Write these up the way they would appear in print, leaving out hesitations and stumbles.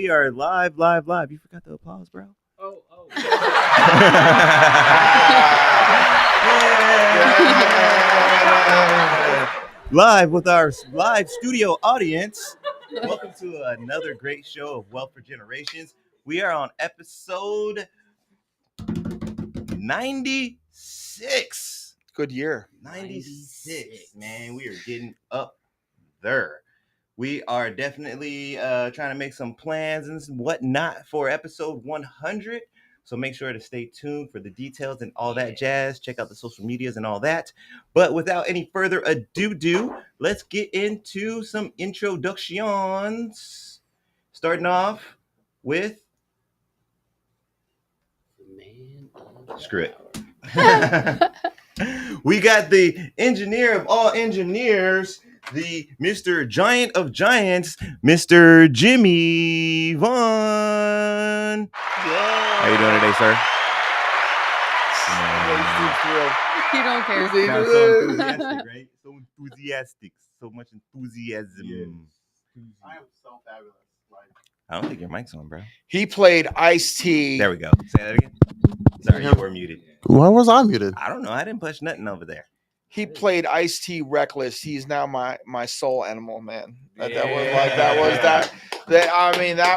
we are live. You forgot the applause, bro. Oh. Live with our live studio audience. Welcome to another great show of Wealth for Generations. We are on episode 96. Good year. 96, man. We are getting up there. We are definitely trying to make some plans and whatnot for episode 100. So make sure to stay tuned for the details and all that jazz. Check out the social medias and all that. But without any further ado, let's get into some introductions. Starting off with... Screw it. We got the engineer of all engineers, the Mr. Giant of Giants, Mr. Jimmy Vaughn. Yeah. How you doing today, sir? You don't care. So enthusiastic, right? So enthusiastic. So much enthusiasm. Yes. I am so fabulous. I don't think your mic's on, bro. He played Ice-T. There we go. Say that again. Sorry, you were muted. Why was I muted? I don't know. I didn't push nothing over there. He played Ice-T Reckless. He's now my soul animal, man. That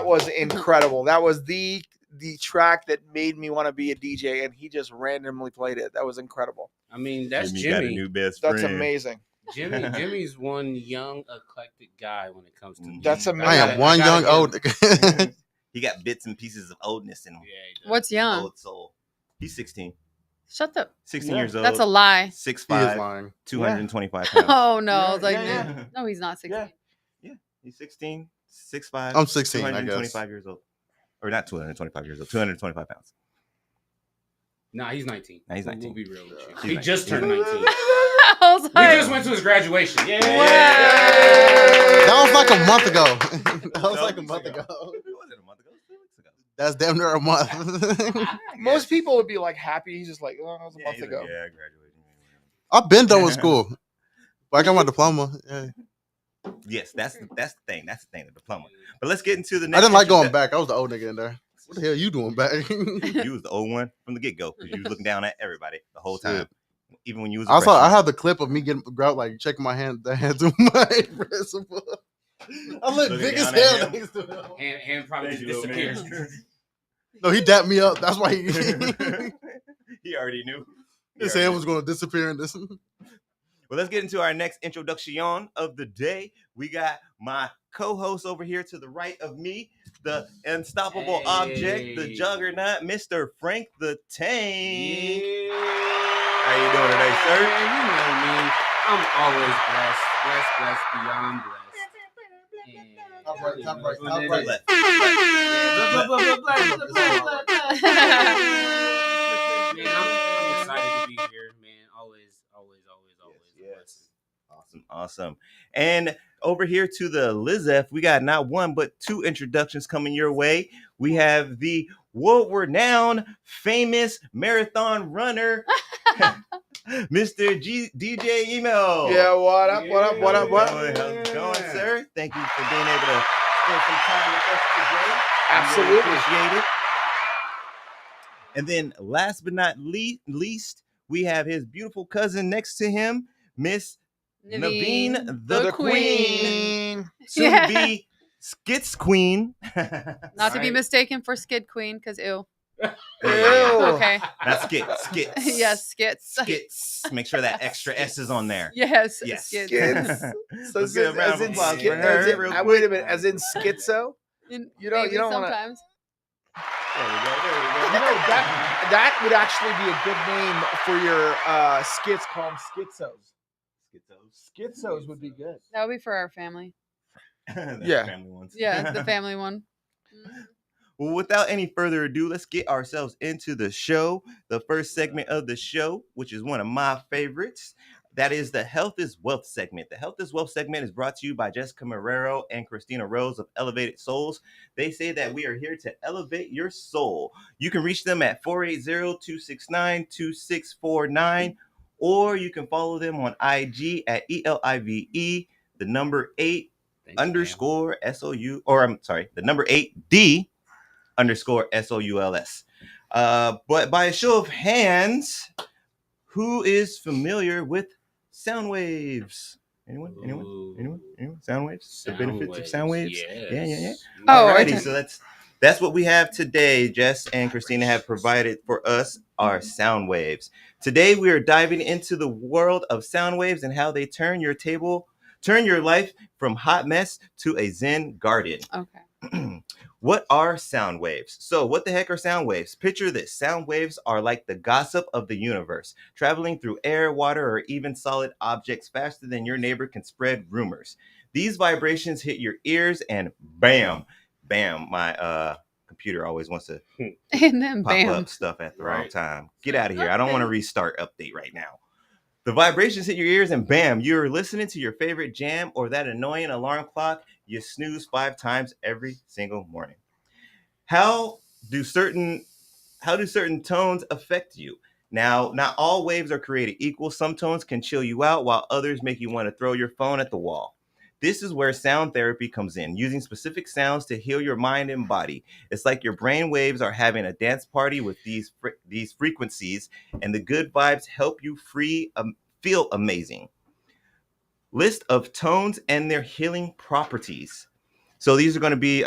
was incredible. That was the track that made me want to be a DJ, and he just randomly played it. That was incredible. I mean, that's Jimmy. Got a new best friend. That's amazing. Jimmy's one young eclectic guy when it comes to music. That's amazing. I am one young old. He got bits and pieces of oldness in him. Yeah, What's young? Old soul. He's 16. Shut the. 16 years old. That's a lie. He is 6'5", lying. 225 pounds. Oh no! Yeah, It's like yeah. no, he's not 16. Yeah, he's 16, 6'5". I'm 16, I 225 years old. Or not 225 years old, 225 pounds. Nah, he's 19. Nah, he's 19. We'll be real with you. He's He 19. just turned 19. I was We like, just went to his graduation. Yeah. That was like a month ago. That was No, like a weeks month ago. ago. It wasn't a month ago. It was 2 weeks ago. That's damn near a month. Most people would be like happy. He's just like, oh, that was a month he's ago. like, yeah, I graduated. I've been done with school. But I got my diploma. Yeah. Yes, that's the thing. That's the thing, the diploma. But let's get into the I next. didn't like going back. I was the old nigga in there. What the hell you doing back? You was the old one from the get-go because you was looking down at everybody the whole time. Shit. Even when you was a I freshman. have the clip of me getting out, like checking my hand, the hands of my principal. I look Looking big as down at hell him. next to him. Hand probably Thank just you, little disappeared. man. No, he dapped me up. That's why he He already knew. his hand was going to disappear in this. Well, let's get into our next introduction of the day. We got my co-host over here to the right of me, the unstoppable object, the juggernaut, Mr. Frank the Tank. How you doing today, sir? You know me. I'm always blessed, beyond blessed. Top right. Left. Man, I'm excited to be here, man. Always. Yes. Awesome. And over here to the Lizef, we got not one but two introductions coming your way. We have the world-renowned, famous marathon runner, Mr. DJ Emile. Yeah, what up? How's it going, sir? Thank you for being able to spend some time with us today. Absolutely. Really appreciate it. And then last but not least, we have his beautiful cousin next to him, Miss Naveen the Queen. Soon to be Skits Queen. not to be mistaken for Skid Queen, because ew. Ew. Okay. Not skits. Yes, skits. Skits. Make sure that extra S is on there. Yes. Yes. Skids. Kids. So Let's give a round of applause for her real quick. wait a minute, as in schizo? You don't Maybe wanna- sometimes. There we go. You know, that would actually be a good name for your skits. Call them schizos. Schizos would be good. That would be for our family. That's Yeah. family ones. Yeah, the family one. Well, without any further ado, let's get ourselves into the show. The first segment of the show, which is one of my favorites, that is the Health is Wealth segment. The Health is Wealth segment is brought to you by Jessica Marrero and Christina Rose of Elevated Souls. They say that we are here to elevate your soul. You can reach them at 480-269-2649, or you can follow them on IG at ELIVE, the number 8, underscore SOU, or I'm sorry, the number 8D underscore SOULS. But by a show of hands, who is familiar with sound waves? Anyone? Anyone? Ooh. Anyone? Sound waves? The Sound benefits of sound waves? Yeah. Yes. Oh, Alrighty, okay. so that's what we have today. Jess and Christina have provided for us our sound waves. Today we are diving into the world of sound waves and how they turn your life from hot mess to a zen garden. Okay. What are sound waves? So, what the heck are sound waves? Picture this: sound waves are like the gossip of the universe, traveling through air, water, or even solid objects faster than your neighbor can spread rumors. These vibrations hit your ears, and bam, bam, my computer always wants to And then pop bam. up stuff at the wrong Right. time. Get out of here. I don't want to restart update right now. The vibrations hit your ears, and bam, you're listening to your favorite jam or that annoying alarm clock you snooze 5 times every single morning. How do certain tones affect you? Now, not all waves are created equal. Some tones can chill you out, while others make you want to throw your phone at the wall. This is where sound therapy comes in, using specific sounds to heal your mind and body. It's like your brain waves are having a dance party with these frequencies, and the good vibes help you feel amazing. List of tones and their healing properties. So these are going to be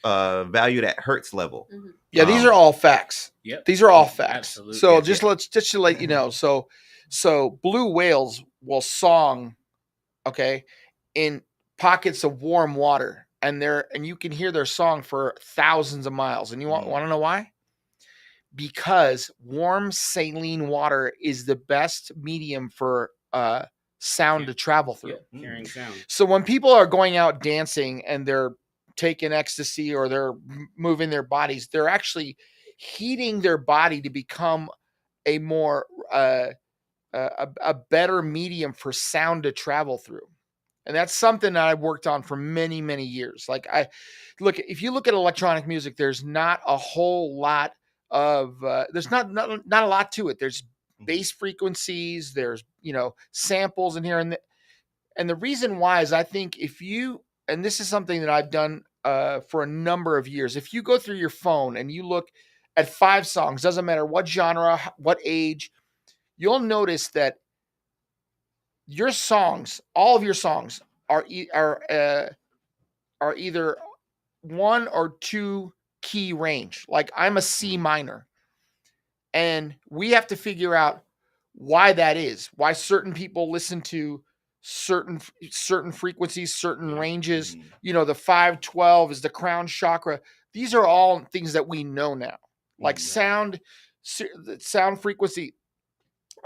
valued at hertz level. Mhm. Yeah, these are all facts. Yep. These are all facts. Absolutely. So Yeah. just to let you know. So blue whales will song, okay, in pockets of warm water, and you can hear their song for thousands of miles. And you want to know why? Because warm saline water is the best medium for sound to travel through. Yep. Carrying sound. So when people are going out dancing and they're taking ecstasy or they're moving their bodies, they're actually heating their body to become a more a better medium for sound to travel through. And that's something that I've worked on for many, many years. Like if you look at electronic music, there's not a whole lot of there's not a lot to it. There's bass frequencies, there's samples in here, and the reason why is I think and this is something that I've done for a number of years. If you go through your phone and you look at 5 songs, doesn't matter what genre, what age, you'll notice that your songs, all of your songs, are either 1 or 2 key range. Like I'm a C minor, and we have to figure out why that is. Why certain people listen to certain frequencies, certain ranges. The 512 is the crown chakra. These are all things that we know now. Like sound frequency.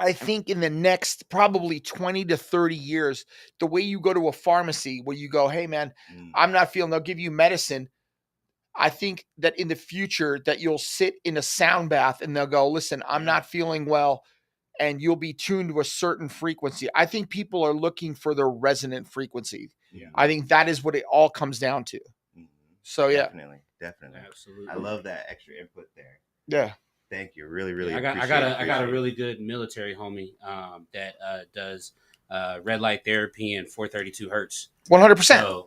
I think in the next probably 20 to 30 years, the way you go to a pharmacy where you go, hey man, I'm not feeling, they'll give you medicine. I think that in the future that you'll sit in a sound bath and they'll go, listen, I'm not feeling well. And you'll be tuned to a certain frequency. I think people are looking for their resonant frequency. Yeah. I think that is what it all comes down to. So yeah, definitely. Absolutely. I love that extra input there. Yeah. Thank you. Really, really. I got a really good military homie that does red light therapy and 432 hertz. 100%. So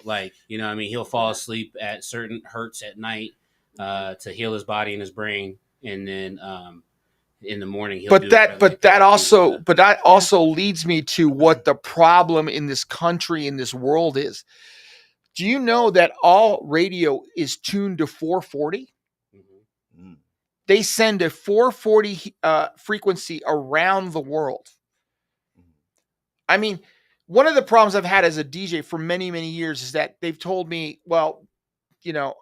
he'll fall asleep at certain hertz at night to heal his body and his brain, and then in the morning he'll that also leads me to what the problem in this country, in this world is. Do you know that all radio is tuned to 440? Mm-hmm. They send a 440 frequency around the world. I mean, one of the problems I've had as a DJ for many, many years is that they've told me, well, listen,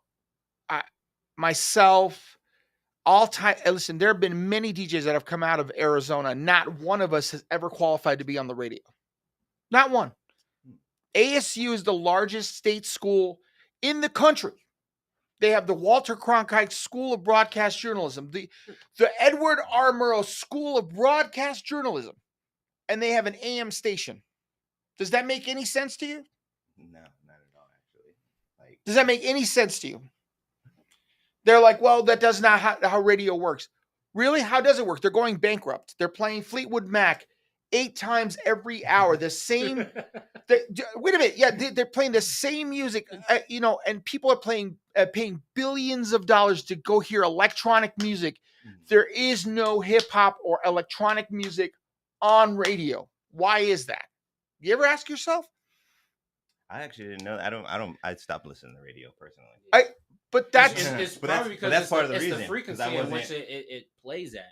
there have been many DJs that have come out of Arizona. Not one of us has ever qualified to be on the radio. Not one. ASU is the largest state school in the country. They have the Walter Cronkite School of Broadcast Journalism, the Edward R. Murrow School of Broadcast Journalism, and they have an AM station. Does that make any sense to you? No, not at all, actually. Does that make any sense to you? They're like, well, that does not how radio works. Really? How does it work? They're going bankrupt. They're playing Fleetwood Mac 8 times every hour. The same. Wait a minute. Yeah, they're playing the same music, and people are paying billions of dollars to go hear electronic music. There is no hip hop or electronic music on radio. Why is that? You ever ask yourself? I actually didn't know. I stopped listening to radio personally. But that's it's But probably because that's it's part the, of the it's reason, the 'cause frequency I in which wasn't- it plays at,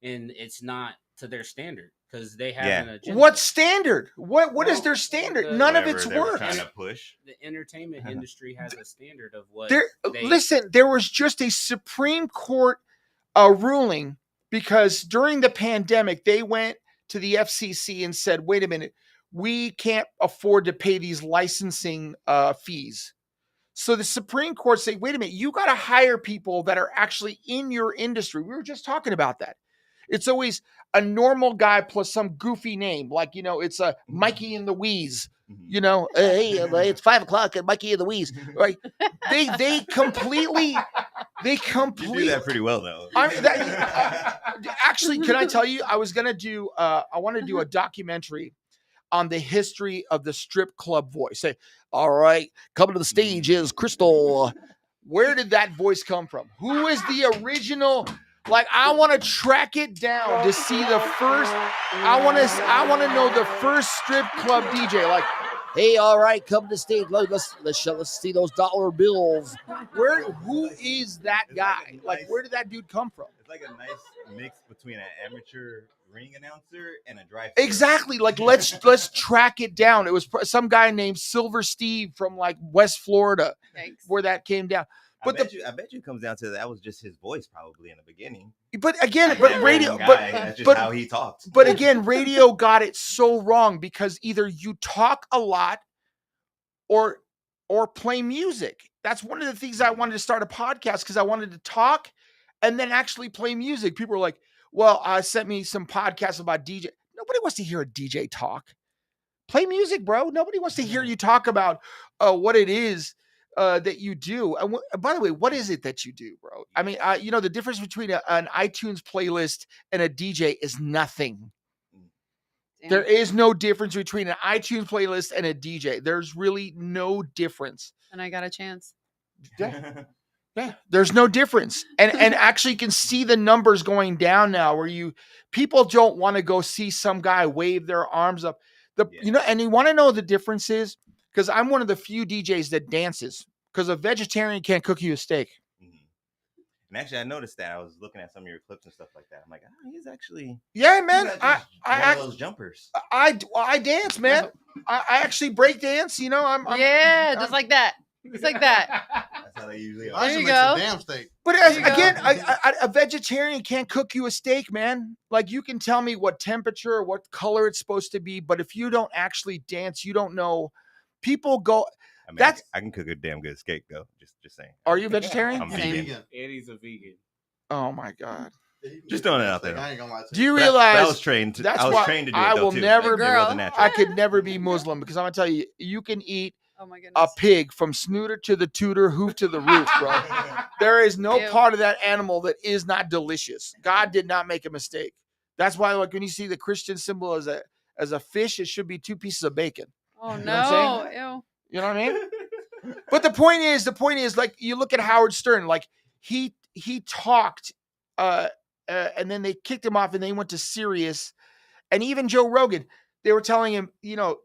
and it's not to their standard because they have Yeah. an agenda. what standard? What is Well, their standard? the- None of Whatever it's they were work. trying to push. The entertainment industry has a standard of what Listen, there was just a Supreme Court ruling because during the pandemic, they went to the FCC and said, wait a minute, we can't afford to pay these licensing fees. So the Supreme Court say, wait a minute, you got to hire people that are actually in your industry. We were just talking about that. It's always a normal guy plus some goofy name, like, it's a Mikey and the Wheeze. Hey, it's 5 o'clock and Mikey and the Wheeze. Right? They completely. You do that pretty well, though. Actually, can I tell you? I was gonna do. I want to do a documentary on the history of the strip club voice. Say, all right, coming to the stage is Crystal. Where did that voice come from? Who is the original? Like, I want to track it down to see the first. I want to know the first strip club DJ. Like, hey, all right, come to the stage. Let's see those dollar bills. Who is that guy? Where did that dude come from? It's like a nice mix between an amateur ring announcer and a drive. Exactly. Like, let's track it down. It was some guy named Silver Steve from like West Florida, where that came down. But I bet you it comes down to that was just his voice probably in the beginning. But again, radio, that's just how he talks. But again, radio got it so wrong because either you talk a lot or play music. That's one of the things I wanted to start a podcast because I wanted to talk and then actually play music. People were like, well, sent me some podcasts about DJ. Nobody wants to hear a DJ talk. Play music, bro. Nobody wants to hear you talk about what it is that you do. And by the way, what is it that you do, bro? I mean, the difference between an iTunes playlist and a DJ is nothing. Damn. There is no difference between an iTunes playlist and a DJ. There's really no difference. And I got a chance. Yeah, there's no difference. And actually you can see the numbers going down now where people don't want to go see some guy wave their arms up. And you want to know the difference is because I'm one of the few DJs that dances because a vegetarian can't cook you a steak. Mm-hmm. And actually, I noticed that. I was looking at some of your clips and stuff like that. I'm like, he's actually. Yeah, man. I those jumpers. I dance, man. I actually break dance. Just like that. It's like that. That's how they usually are. There you go. Damn steak. But again, a vegetarian can't cook you a steak, man. Like, you can tell me what temperature, what color it's supposed to be, but if you don't actually dance, you don't know. People go. I mean, I can cook a damn good steak, though. Just saying. Are you vegetarian? I'm vegan. Eddie's a vegan. Oh my god. Just throwing it out there. I ain't gonna lie to Do you realize I was trained to? I was trained to do it. I will never. I could never be Muslim because I'm gonna tell you, you can eat a pig from snooter to the tutor, hoof to the roof, bro. There is no part of that animal that is not delicious. God did not make a mistake. That's why, like, when you see the Christian symbol as a fish, it should be 2 pieces of bacon. Oh, you no. Ew. You know what I mean? But the point is, like, you look at Howard Stern, like, he talked, and then they kicked him off and they went to Sirius. And even Joe Rogan, they were telling him,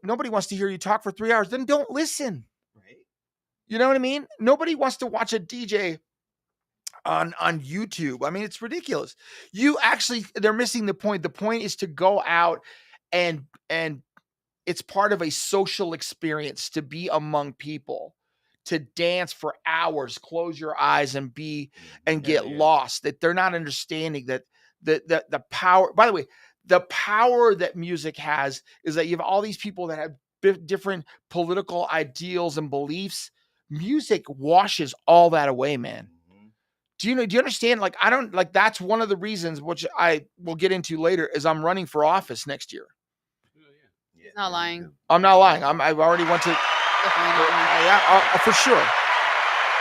nobody wants to hear you talk for 3 hours. Then don't listen. Right. You know what I mean? Nobody wants to watch a DJ on YouTube. I mean, it's ridiculous. They're missing the point. The point is to go out and it's part of a social experience to be among people, to dance for hours, close your eyes and get lost. That they're not understanding that the power, by the way, the power that music has is that you have all these people that have different political ideals and beliefs. Music washes all that away, man. Mm-hmm. Do you understand? Like, that's one of the reasons, which I will get into later, is I'm running for office next year. He's not lying. I'm not lying. I've already went to. For sure.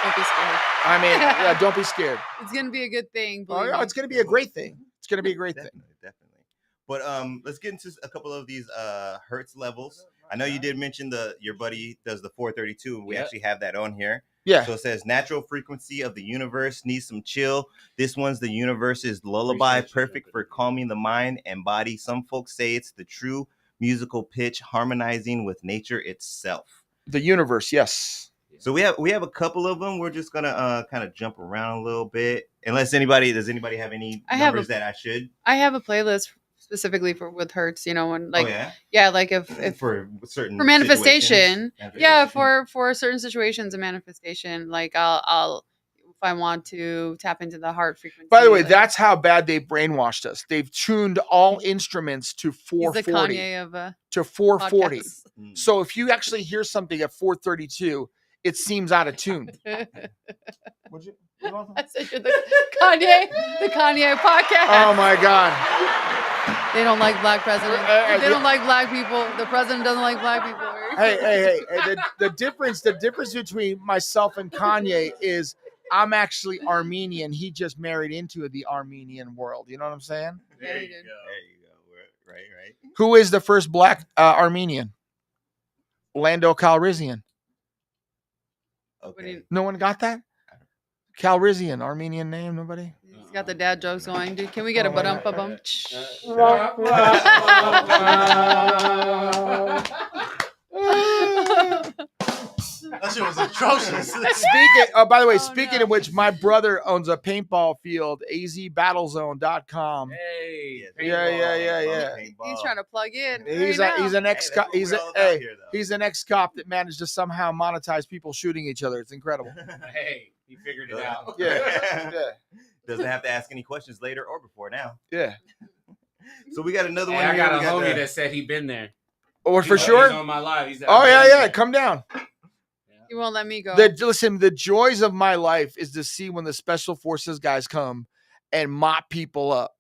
Don't be scared. I mean, don't be scared. It's gonna be a good thing. It's gonna be a great thing. It's gonna be a great thing. Definitely. But let's get into a couple of these hertz levels. I know you did mention your buddy does the 432. We actually have that on here. Yeah. So it says natural frequency of the universe needs some chill. This one's the universe's lullaby, perfect for calming the mind and body. Some folks say it's the true musical pitch harmonizing with nature itself. The universe, yes. So we have a couple of them. We're just gonna kind of jump around a little bit. Does anybody have any numbers that I should? I have a playlist specifically with hertz, when like like if for certain for manifestation. Yeah, for certain situations of manifestation, like I'll if I want to tap into the heart frequency. By the way, that's how bad they brainwashed us. They've tuned all instruments to 440. He's the Kanye of to 440. podcasts. So if you actually hear something at 432, it seems out of tune. Would you? I said you're the Kanye podcast. Oh my God. They don't like black presidents. They don't like black people. The president doesn't like black people. Hey. The difference between myself and Kanye is I'm actually Armenian. He just married into the Armenian world. You know what I'm saying? There you go. Right. Who is the first black Armenian? Lando Calrissian. Okay. No one got that? Calrissian, Armenian name, nobody? He's got the dad jokes going. Dude, can we get a ba-dum? That shit was atrocious. By the way, speaking of which, my brother owns a paintball field, azbattlezone.com. Hey, yeah. He's trying to plug in. He's an ex-cop. He's an ex-cop that managed to somehow monetize people shooting each other. It's incredible. Hey, he figured it out. Yeah. Doesn't have to ask any questions later or before now. Yeah. So we got another one. I got a homie that said he'd been there. Oh, for sure. He's on my live. Yeah. Come down. You won't let me go. Listen, the joys of my life is to see when the special forces guys come and mop people up.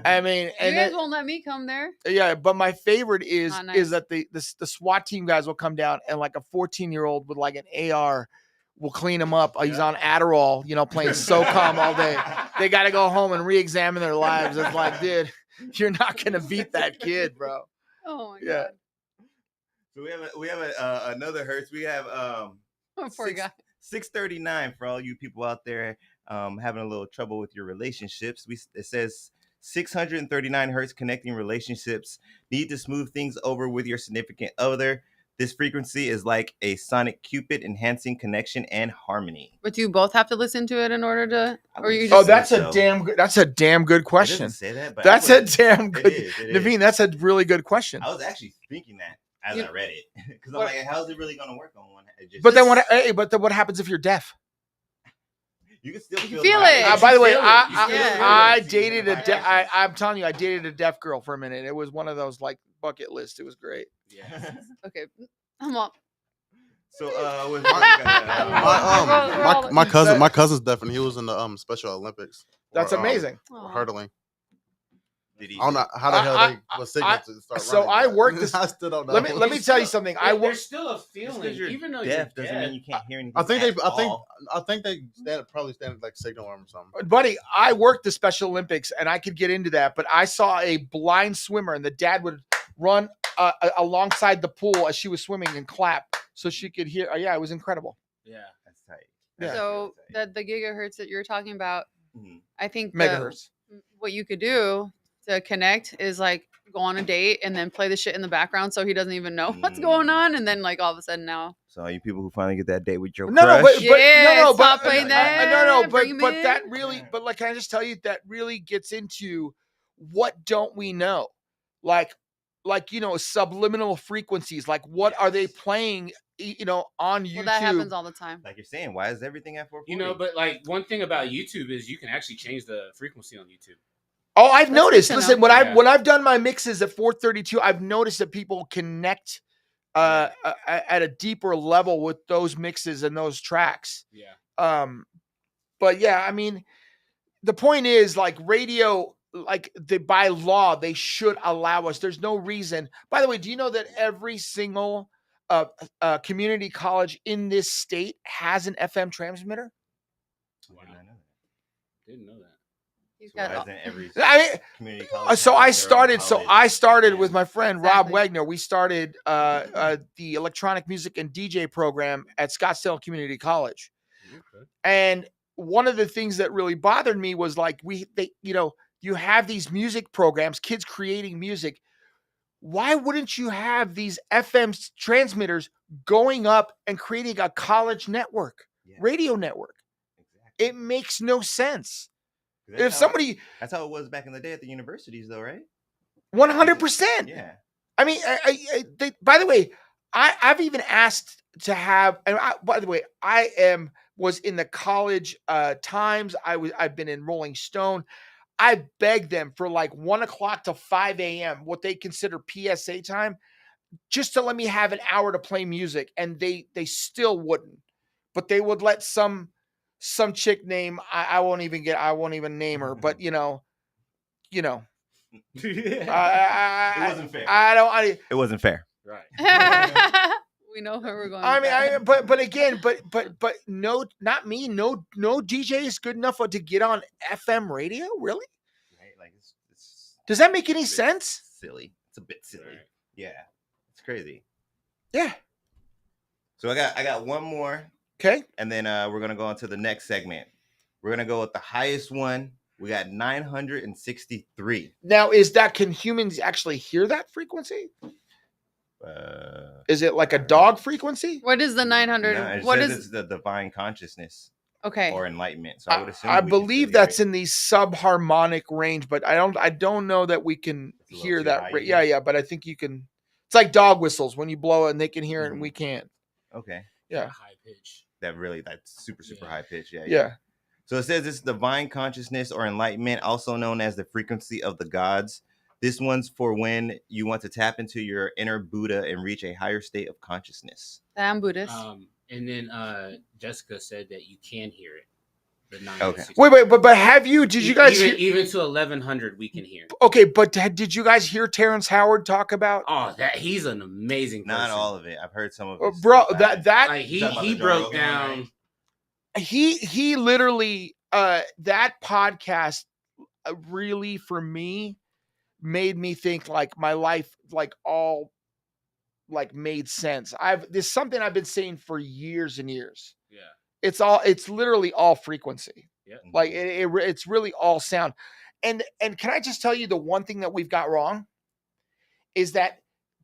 I mean, you guys won't let me come there. Yeah, but my favorite is nice. that the SWAT team guys will come down and like a 14-year-old with like an AR will clean him up. He's on Adderall, playing SOCOM all day. They got to go home and re-examine their lives. It's like, dude, you're not gonna beat that kid, bro. Oh my God. So we have another hertz. We have poor guy. 639 for all you people out there having a little trouble with your relationships. It says 639 hertz connecting relationships. Need to smooth things over with your significant other. This frequency is like a sonic cupid, enhancing connection and harmony. But do you both have to listen to it in order to, or you just? That's a damn good question. It doesn't say that, but that's a damn good. It is. Naveen, that's a really good question. I was actually thinking that as I read it because I'm like, how's it really going to work on one? But then what happens if you're deaf? You can still feel it. By the way, I dated a deaf. I'm telling you, I dated a deaf girl for a minute. It was one of those like bucket lists. It was great. Yeah. Okay, I'm up. So with my cousin's deaf and he was in the Special Olympics. That's amazing. Hurdling. Did he? I don't know how the hell they was signal to start so running. I worked this. I still don't know. Let me tell you something. There's still a feeling, even though deaf you're doesn't mean you can't hear anything. I think they probably stand like signal arm or something. Buddy, I worked the Special Olympics and I could get into that, but I saw a blind swimmer and the dad would run alongside the pool as she was swimming and clap so she could hear. It was incredible. Yeah, that's tight. So the gigahertz that you're talking about, I think megahertz. What you could do to connect is like go on a date and then play the shit in the background so he doesn't even know what's going on, and then like all of a sudden now. So you people who finally get that date with your but that in. really, but like, can I just tell you that really gets into what don't we know, like subliminal frequencies, like what are they playing, on YouTube? Well, that happens all the time. Like you're saying, why is everything at 440? But like one thing about YouTube is you can actually change the frequency on YouTube. Oh, I've noticed. Listen, when I've done my mixes at 432, I've noticed that people connect at a deeper level with those mixes and those tracks. Yeah. But yeah, I mean, the point is like radio, like by law, they should allow us. There's no reason. By the way, do you know that every single community college in this state has an FM transmitter? Wow. Didn't know that. He's So why got. isn't every I mean, community college so have I their own started. So college I started FM? with my friend Rob Exactly. Wagner. We started the electronic music and DJ program at Scottsdale Community College. Okay. And one of the things that really bothered me was like you have these music programs, kids creating music. Why wouldn't you have these FM transmitters going up and creating a college network, Yeah, radio network? exactly. It makes no sense. That's If how, somebody that's how it was back in the day at the universities, though, right? 100%. Yeah. I mean, by the way, I've even asked to have. And by the way, was in the college Times. I've been in Rolling Stone. I begged them for like 1 o'clock to 5 a.m. what they consider PSA time, just to let me have an hour to play music, and they still wouldn't. But they would let some chick name I won't even name her, but you know. It I wasn't fair. It wasn't fair. Right. We know who we're going. I with mean, that. but again, but no, not me. No DJ is good enough to get on FM radio. Really? Right? Like it's Does that make any it's sense? silly. It's a bit silly. Right. Yeah. It's crazy. Yeah. So I got one more, Okay. and then we're gonna go on to the next segment. We're gonna go with the highest one. We got 963. Now, can humans actually hear that frequency? Is it like a dog frequency? What is the 900? No, it What says is it's the divine consciousness okay? or enlightenment. So I would assume I we can believe still hear that's it. in the subharmonic range, but I don't know that we can It's a little hear too that. high, you Yeah, think? yeah, but I think you can. It's like dog whistles when you blow it and they can hear it and Mhm. we can't. Okay. Yeah. High pitch. That's super Yeah. high pitch. Yeah. Yeah. So it says it's divine consciousness or enlightenment, also known as the frequency of the gods. This one's for when you want to tap into your inner Buddha and reach a higher state of consciousness. I'm Buddhist. And then Jessica said that you can hear it. The Okay. 960. Wait, but have you? Did you guys even to 1100 we can hear? Okay, but did you guys hear Terrence Howard talk about? Oh, he's an amazing person. Not all of it. I've heard some of it. Bro, that Like You talking about he the Joe broke Rogan one, down. right? He literally that podcast really for me made me think like my life like all like made sense. There's something I've been saying for years and years. Yeah. It's literally all frequency. Yeah. Like it's really all sound. And can I just tell you the one thing that we've got wrong is that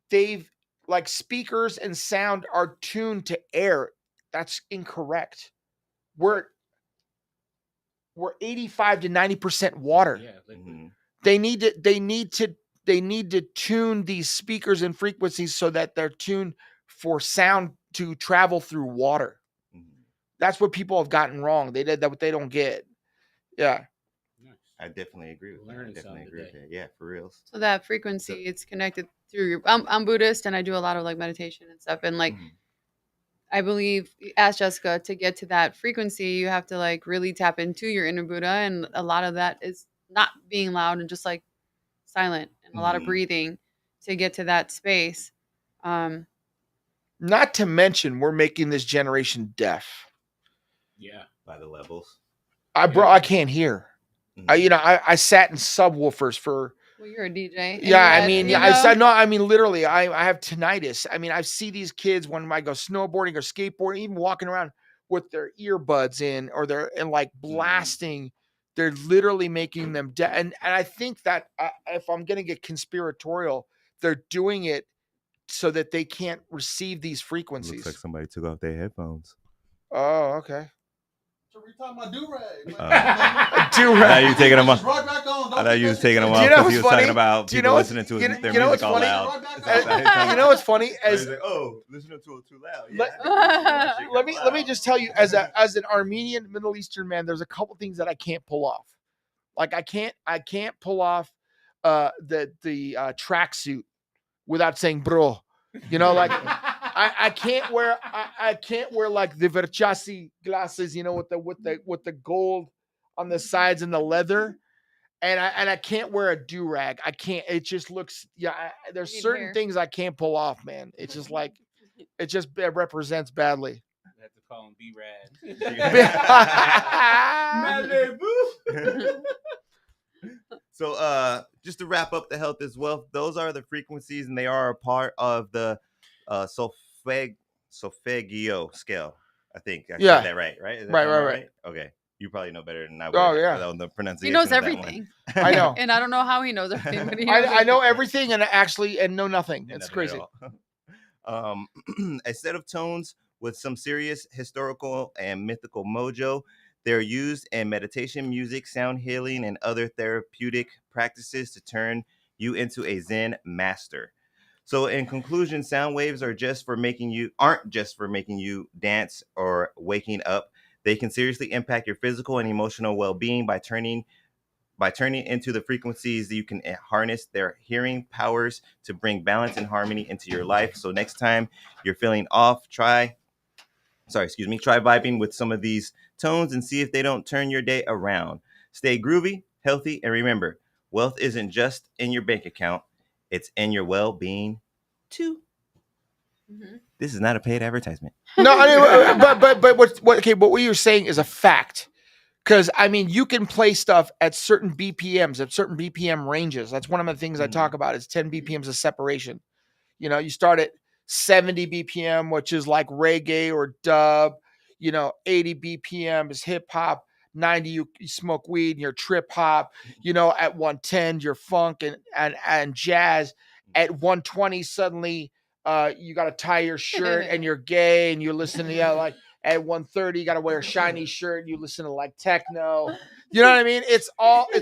they've like speakers and sound are tuned to air. That's incorrect. We're 85 to 90% water. Yeah. Liquid. Mhm. They need to tune these speakers and frequencies so that they're tuned for sound to travel through water. Mhm. That's what people have gotten wrong. They did that, what they don't get. Yeah. Nice. I definitely agree with that. I Learning definitely something agree with today. that. Yeah, for reals. So that frequency, it's connected through your. I'm Buddhist and I do a lot of like meditation and stuff. And like, Mhm. I believe, ask Jessica, to get to that frequency, you have to like really tap into your inner Buddha. And a lot of that is not being loud and just like silent and a lot of Mhm. breathing to get to that space. Not to mention, we're making this generation deaf. Yeah. By the levels. I can't hear. Mhm. I sat in subwoofers for. Well, you're a DJ. and Yeah, you I had- mean, you yeah, know, I mean, literally, I have tinnitus. I mean, I see these kids when I go snowboarding or skateboarding, even walking around with their earbuds in or they're and like blasting. They're literally making them deaf. And I think that if I'm going to get conspiratorial, they're doing it so that they can't receive these frequencies. Looks like somebody took off their headphones. Oh, okay. So we talking about do-rag. Do-rag. I thought you were taking them off. Right back on. I thought you was taking them Do off you know because he what's was funny? talking about Do you people know what's- listening to you their know music what's all funny? loud. You know what's funny? As As like, oh, listening to it too loud. let me just tell you, as an Armenian Middle Eastern man, there's a couple things that I can't pull off. Like I can't pull off the tracksuit without saying bro. You know, like I can't wear like the Versace glasses, you know, with the gold on the sides and the leather. And I can't wear a do-rag. I can't. It just looks. Yeah, there's You need certain hair. things I can't pull off, man. It's just like it represents badly. I have to call him B-Rad. So just to wrap up the health is wealth, those are the frequencies and they are a part of the solfeggio scale. I think I Yeah. said that right? Is that Right, sound right, about right. right? Okay. You probably know better than I Oh would yeah. on the He pronunciation knows of that everything. one. I know. And I don't know how he knows everything, but he knows I know everything. everything and know nothing. Did It's nothing at crazy. all. A set of tones with some serious historical and mythical mojo. They're used in meditation, music, sound healing, and other therapeutic practices to turn you into a Zen master. So, in conclusion, sound waves aren't just for making you dance or waking up. They can seriously impact your physical and emotional well-being by turning into the frequencies that you can harness their hearing powers to bring balance and harmony into your life. So next time you're feeling off, try vibing with some of these tones and see if they don't turn your day around. Stay groovy, healthy, and remember, wealth isn't just in your bank account, it's in your well-being too. Mhm. This is not a paid advertisement. No, but what you're saying is a fact. Because I mean, you can play stuff at certain BPMs, at certain BPM ranges. That's one of the things I talk about. Is 10 BPMs of separation. You start at 70 BPM, which is like reggae or dub. 80 BPM is hip hop. 90, you smoke weed and you're trip hop. At 110, you're funk and jazz. At 120, suddenly you got to tie your shirt and you're gay and you listen to like at 130, you got to wear a shiny shirt and you listen to like techno. You know what I mean? It's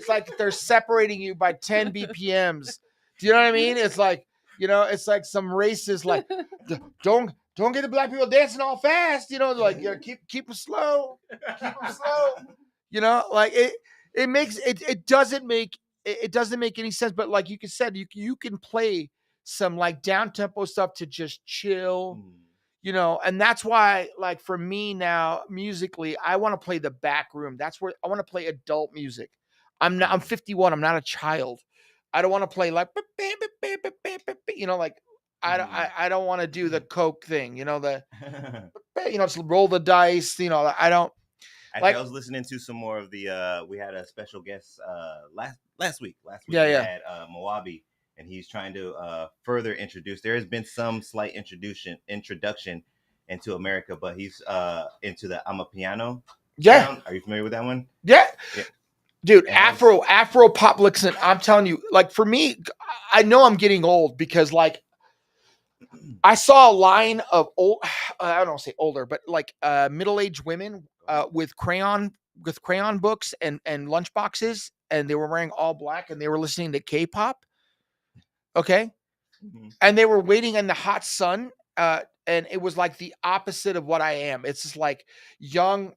like they're separating you by 10 BPMs. Do you know what I mean? It's like, it's like some racist, like, don't get the black people dancing all fast. Like, keep them slow, like it makes it doesn't make any sense. But like you said, you can play some like down tempo stuff to just chill, and that's why, like, for me now, musically, I want to play the back room. That's where I want to play adult music. I'm 51. I'm not a child. I don't want to play like, like I don't want to do the Coke thing. Just roll the dice. I don't Actually, like. I was listening to some more of the. We had a special guest last week. Last week Yeah, we yeah. had Moabi, and he's trying to further introduce. There has been some slight introduction into America, but he's into the Amapiano Yeah, sound. Are you familiar with that one? yeah. Yeah. Dude, And Afro pop listen. I'm telling you, like, for me, I know I'm getting old because, like, I saw a line of old, I don't want to say older, but like middle-aged women with crayon books and lunch boxes, and they were wearing all black and they were listening to K-pop. Okay. Mhm. And they were waiting in the hot sun. And it was like the opposite of what I am. It's just like young,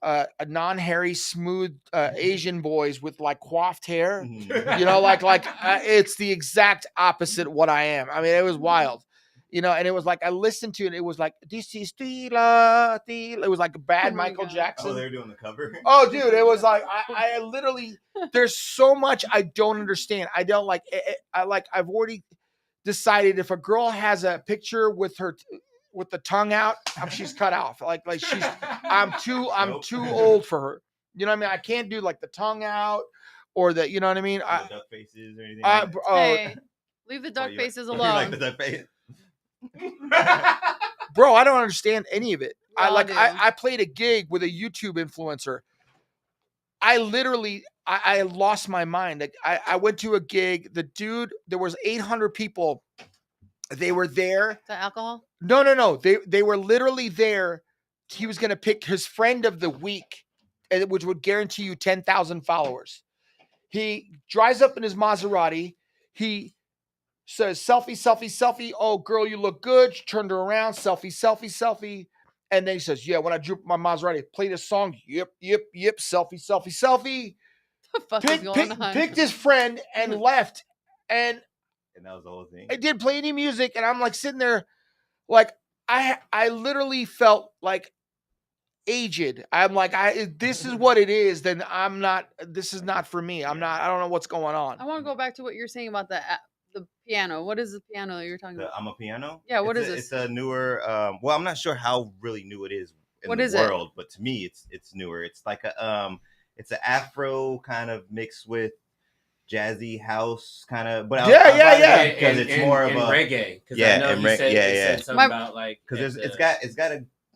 non-hairy, smooth Asian boys with like coiffed hair. Like it's the exact opposite of what I am. I mean, it was wild. And it was like I listened to it. It was like this is Tila. It was like bad Oh my Michael God. Jackson. Oh, they're doing the cover. Oh, dude, it was like I literally. There's so much I don't understand. I don't like. I've already decided if a girl has a picture with the tongue out, she's cut off. Like she's. I'm too old for her. You know what I mean? I can't do like the tongue out or the. You know what I mean? The duck faces or anything. Hey, leave the Oh, duck you faces you like alone. the duck face? Bro, I don't understand any of it. We all do. I played a gig with a YouTube influencer. I literally I lost my mind. Like I went to a gig. The dude, there was 800 people. They were there. Is that alcohol? No. They were literally there. He was gonna pick his friend of the week, which would guarantee you 10,000 followers. He drives up in his Maserati. He says, selfie, selfie, selfie. Oh, girl, you look good. She turned her around. Selfie, selfie, selfie. And then he says, yeah, when I drew my Maserati, play this song. Yep. Selfie, selfie, selfie. The fuck is going on? Picked his friend and left. And that was the whole thing. I didn't play any music. And I'm like sitting there, like, I literally felt like aged. I'm like, this is what it is. Then this is not for me. I don't know what's going on. I want to go back to what you're saying about the piano. What is the piano that you're talking about? I'm a piano. Yeah, what is this? It's a newer. Well, I'm not sure how really new it is in What the is it? world, but to me, it's newer. It's like it's an Afro kind of mixed with jazzy house kind of. But Yeah. because it's more of a reggae. Yeah, I know and you said, yeah, you yeah. said something about like because at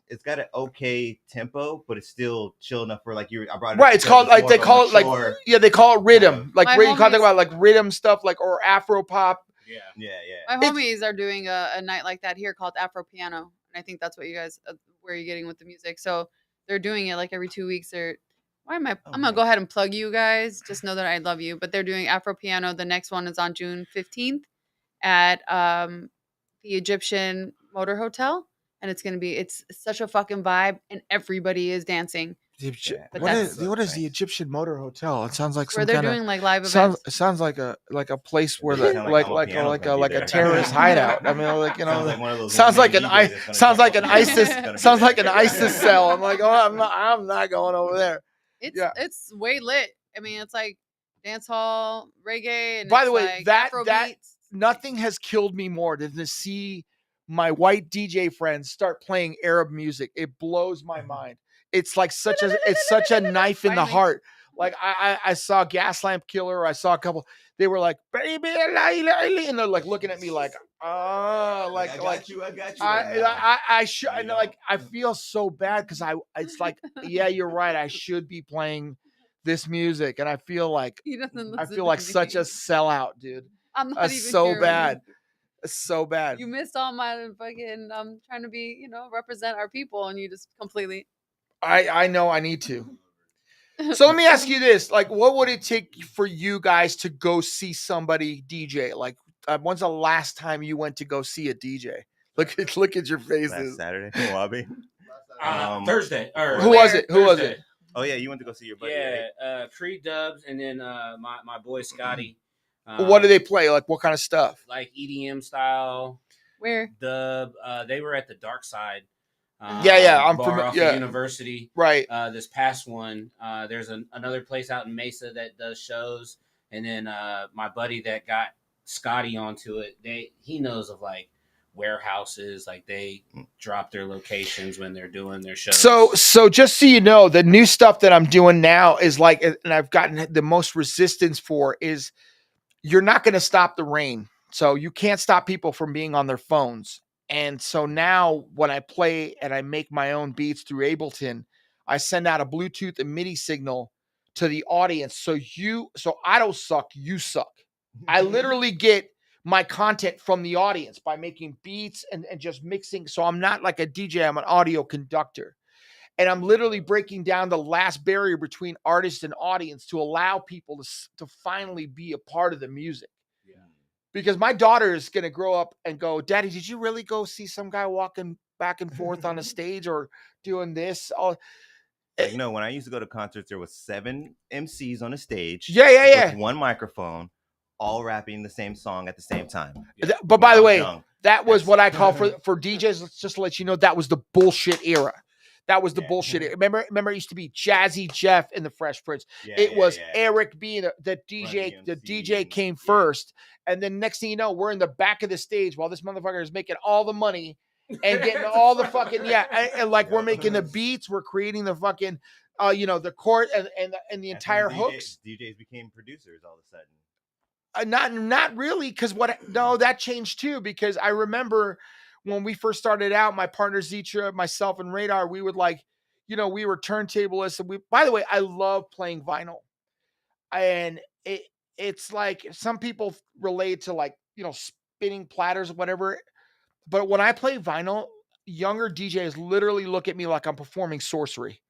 it's got an okay tempo, but it's still chill enough for like you. I brought it Right, up it's because called like more they of a call it like mature- they call it rhythm. kind of- Like My you can't talk homies- about like rhythm stuff like or Afro pop. yeah. Yeah. My homies are doing a night like that here called Afro Piano, and I think that's what you guys where you're getting with the music. So they're doing it like every 2 weeks. Or why am I? I'm gonna go ahead and plug you guys. Just know that I love you. But they're doing Afro Piano. The next one is on June 15th at the Egyptian Motor Hotel, and it's such a fucking vibe, and everybody is dancing. But What that's is the Egyptian Motor Hotel? It sounds like where some they're kind of doing like live events. sounds like a place where Doesn't the sound like I'm a piano's like gonna be a there. terrorist hideout. I mean, like Sounds like one of those sounds like an DJs that's gonna sounds like jump an on piano. ISIS It's gonna be sounds there. like an ISIS cell. I'm like, oh, I'm not going over there. It's it's way lit. I mean, it's like dance hall, reggae, and By the it's way, like that Afro that beats. nothing has killed me more than to see my white DJ friends start playing Arab music. It blows my mind. It's like such a knife in the Finally. heart. Like I saw Gas Lamp Killer. I saw a couple. They were like, baby, and they're like looking at me like, I got you. I should. You And know. like I feel so bad because it's like, yeah, you're right. I should be playing this music, and I feel like He doesn't I listen feel to like me. such a sellout, dude. I'm not That's even so here. bad. It's so bad. You missed all my fucking. I'm trying to be, represent our people, and you just completely. I know I need to. So let me ask you this: like, what would it take for you guys to go see somebody DJ? Like, when's the last time you went to go see a DJ? Look at your Last faces. Saturday, Wabi. Thursday. Or Who was it? Who was Thursday. it? Oh yeah, you went to go see your buddy. Yeah, Right? Creed Dubs, and then my boy Scotty. What do they play? Like, what kind of stuff? Like EDM style Where? dub? They were at the Dark Side. Yeah, I'm bar familiar. off Yeah, of University. right. This past one, there's another place out in Mesa that does shows, and then my buddy that got Scotty onto it, he knows of like warehouses, like they drop their locations when they're doing their shows. So just so you know, the new stuff that I'm doing now is like, and I've gotten the most resistance for is you're not going to stop the rain. So you can't stop people from being on their phones. And so now when I play and I make my own beats through Ableton, I send out a Bluetooth and MIDI signal to the audience. So I don't suck, you suck. I literally get my content from the audience by making beats and just mixing. So I'm not like a DJ, I'm an audio conductor. And I'm literally breaking down the last barrier between artist and audience to allow people to finally be a part of the music. Yeah. Because my daughter is going to grow up and go, Daddy, did you really go see some guy walking back and forth on a stage or doing this? Like, no, when I used to go to concerts, there was 7 MCs on a stage. Yeah. With one microphone, all rapping the same song at the same time. Yeah. But by the way, Young. that was what I call for DJs. Just to let you know, that was the bullshit era. That was the bullshit era. Remember, it used to be Jazzy Jeff and the Fresh Prince. It was Eric being the DJ. The DJ came first, and then next thing you know, we're in the back of the stage while this motherfucker is making all the money and getting all the fucking and like we're making the beats, we're creating the fucking the chord and the entire hooks. DJs became producers all of a sudden. Not really, because that changed too, because I remember when we first started out, my partner Zitra, myself, and Radar, we would we were turntablists, and by the way, I love playing vinyl, and it's like some people relate to like spinning platters or whatever, but when I play vinyl, younger DJs literally look at me like I'm performing sorcery.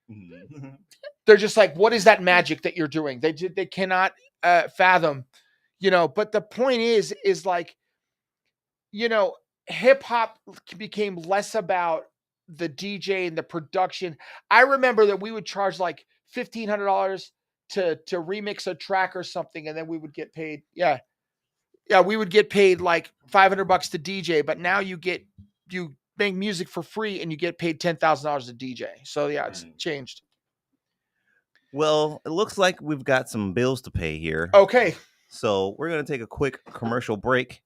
They're just like, "What is that magic that you're doing?" They cannot fathom. But the point is like, hip hop became less about the DJ and the production. I remember that we would charge like $1,500 to remix a track or something, and then we would get paid. Yeah, we would get paid like $500 to DJ, but now you make music for free and you get paid $10,000 to DJ. So yeah, it's changed. Well, it looks like we've got some bills to pay here. Okay. So we're going to take a quick commercial break.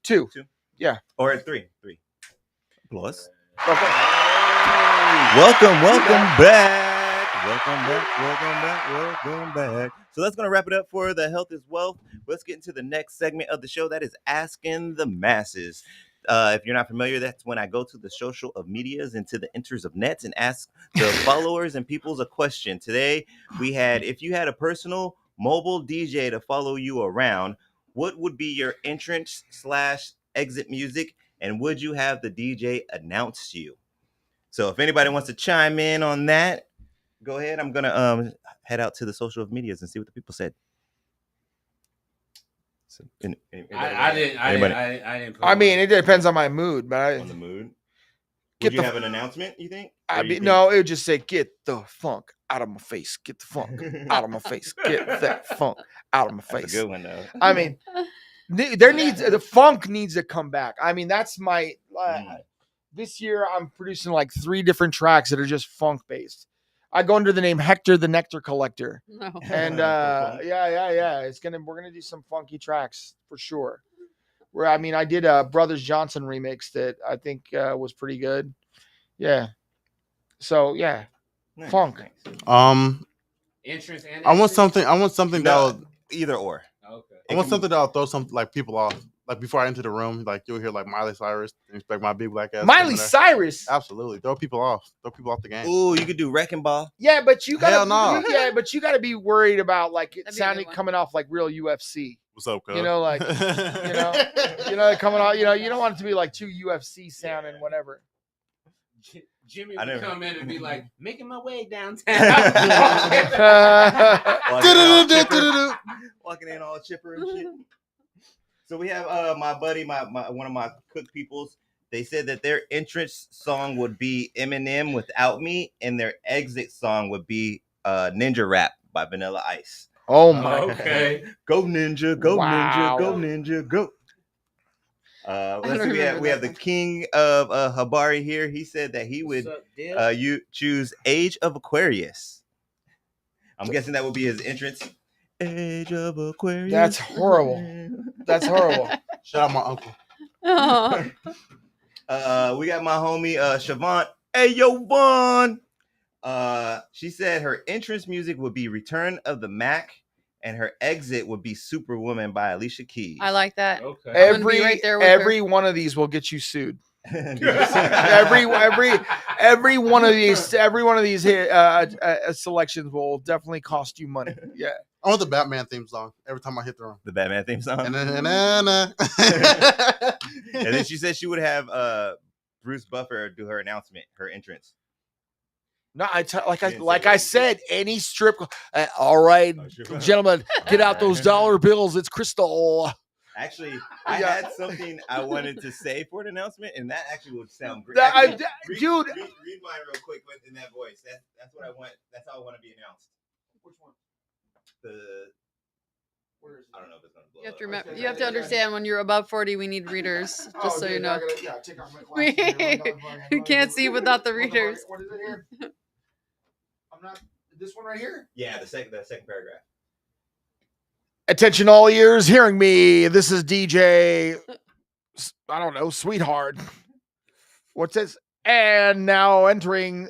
2. Two? Yeah. Or 3. 3. Plus. Okay. Welcome back. Welcome back. So that's going to wrap it up for the Health is Wealth. Let's get into the next segment of the show. That is Asking the Masses. If you're not familiar, that's when I go to the social of medias and to the enters of nets and ask the followers and peoples a question. Today, we had, if you had a personal mobile DJ to follow you around, what would be your entrance / exit music? And would you have the DJ announce you? So if anybody wants to chime in on that, go ahead. I'm going to head out to the social medias and see what the people said. So, I didn't. I mean, it depends on my mood, but on the mood. Get Would you the- have an announcement, you think? I mean, no, it would just say, "Get the funk out of my face. Get the funk out of my face. Get that funk out of my face." That's a good one, though. I mean, the funk needs to come back. I mean, that's my this year I'm producing like 3 different tracks that are just funk based. I go under the name Hector the Nectar Collector. No. And we're gonna do some funky tracks for sure. Where I mean, I did a Brothers Johnson remix that I think was pretty good. Yeah. So yeah, Nice, funk. nice. Entrance and I want exit? something. I want something No, that'll. either or. Okay. I want something that'll throw some like people off. Like before I enter the room, like you'll hear like Miley Cyrus and expect my big black ass. Miley Cyrus. Absolutely, throw people off. Throw people off the game. Ooh, you could do Wrecking Ball. Yeah, but you gotta. Hell no. Yeah, but you gotta be worried about like it That'd be a good sounding one. coming off like real UFC. What's up, cuz? You know, like coming out. You know, you don't want it to be like too UFC sounding, whatever. Jimmy I would never- come in and be like, making my way downtown. Walking in all chipper and shit. So we have my buddy, my one of my cook peoples. They said that their entrance song would be Eminem Without Me, and their exit song would be Ninja Rap by Vanilla Ice. Oh my. Okay. Go Ninja, go Wow. Ninja, go Ninja, go. Let's don't see. We remember have that the one. king of Habari here. He said that he would What's up, Dip? you choose Age of Aquarius. I'm guessing that would be his entrance. Age of Aquarius. That's horrible. That's horrible. Shout out my uncle. Oh. We got my homie Siobhan. Hey yo, Vaughn. She said her entrance music would be Return of the Mac, and her exit would be Superwoman by Alicia Keys. I like that. Okay. I'm gonna be right there with Every one of these will get you sued. every one of these selections will definitely cost you money. Yeah. I want the Batman theme song every time I hit the room. The Batman theme song. And then, And then she said she would have Bruce Buffer do her announcement, her entrance. No, I didn't like say I that. said, any strip. All right, Oh, sure. gentlemen, get out those dollar bills. It's Crystal. Actually, I Yeah. had something I wanted to say for an announcement, and that actually would sound great. That- Actually, dude. read mine real quick in that voice. That's what I want. That's how I want to be announced. Which one? I don't know if it's gonna blow. You have to up. remember. You have to understand when you're above 40, we need readers. Just so you know. Take off my We- we can't see without the readers. What is it here? I'm not. This one right here. Yeah, the second paragraph. Attention, all ears, hearing me. This is DJ. I don't know, sweetheart. What's this? And now entering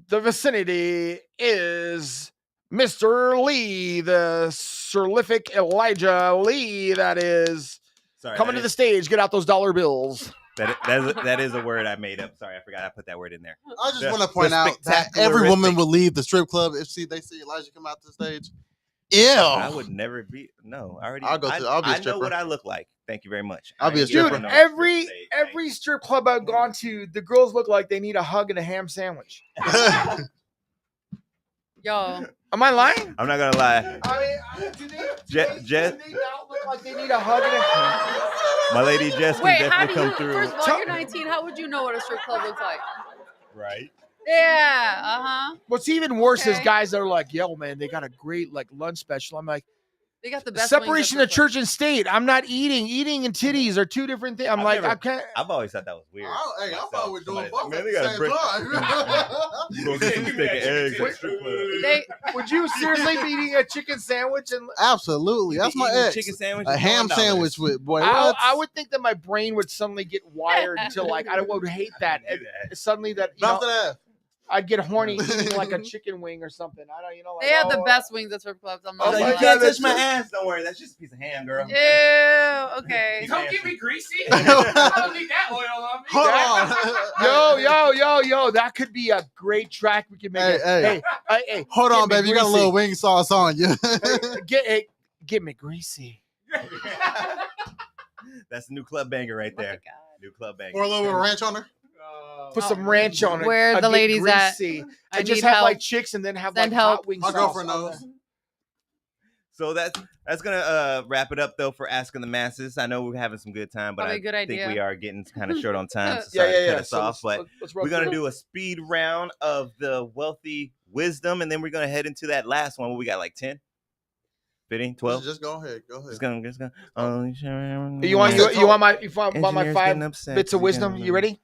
the vicinity is Mr. Lee, the Sirlific Elijah Lee. That is Sorry, coming to the stage. Get out those dollar bills. that is a word I made up. Sorry, I forgot I put that word in there. I just The- want to point the out that every woman would leave the strip club if they see Elijah come out to the stage. Ew. I would never be. No, I already. I'll be a I know stripper. what I look like. Thank you very much. I'll be a I ain't getting stripper. Dude, on no every strip stage, every strip club I've gone to, the girls look like they need a hug and a ham sandwich. Yo, Am I lying? I'm not gonna lie. I mean, do they not look like they need a hug and a ham? My lady Jess can wait, how definitely do you? come through. First of all, you're 19. How would you know what a strip club looks like? Right. Yeah. What's even worse is Okay. guys that are like, yo, man, they got a great like lunch special. I'm like, They got the best wings at separation strip of church and state. I'm not eating. Eating and titties are two different things. I'm like, I can't. I've always thought that was weird. Hey, I myself. thought we're doing Somebody's both like, at man, the they same gotta Go get some Give me steak that and chicken eggs at sandwich. strip club. They, Would you seriously be eating a chicken sandwich? And Absolutely, that's my ex. Chicken sandwich, A ham sandwich with boy. What? I would think that my brain would suddenly get wired to like I would hate that. Suddenly that you Drop know, that. I'd get horny eating like a chicken wing or something. I don't, like, they have the best wings at strip clubs. I'm not Oh So my you lying. can't God, touch my that's ass. Don't worry, that's just a piece of ham, girl. Ew. Okay. Don't get me greasy. I don't need that oil on me. Hold on. Yo, that could be a great track we could make. Hey. Hey, Hold get on, me baby. You got a greasy. little wing sauce on you. Get me greasy. That's a new club banger right Oh my there. God. New club banger. Pour a little bit of ranch on her. Put some ranch on it. Where I'd the get ladies at? greasy. I I just need have help. like chicks and then have Send like help. hot wings. My girlfriend knows. So that's gonna wrap it up though for asking the masses. I know we're having some good time, but Probably I a good think idea. we are getting kind of short on time. So Yeah, sorry to yeah. cut us So off, but let's roll we're gonna through. do a speed round of the wealthy wisdom, and then we're gonna head into that last one. What we got, like 10, 15, 12? Just go ahead. Go ahead. Just gonna. You want my Engineers five getting upset bits of 'cause we wisdom? gotta You ready?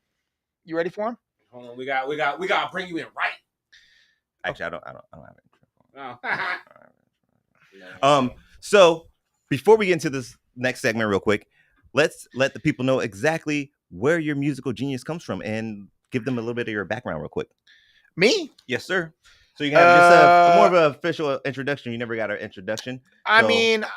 You ready for him? Hold on, we got to bring you in right. Actually, I don't have it. Oh. So before we get into this next segment real quick, let's let the people know exactly where your musical genius comes from and give them a little bit of your background real quick. Me? Yes, sir. So you can have just a more of an official introduction. You never got an introduction. I So mean, Tell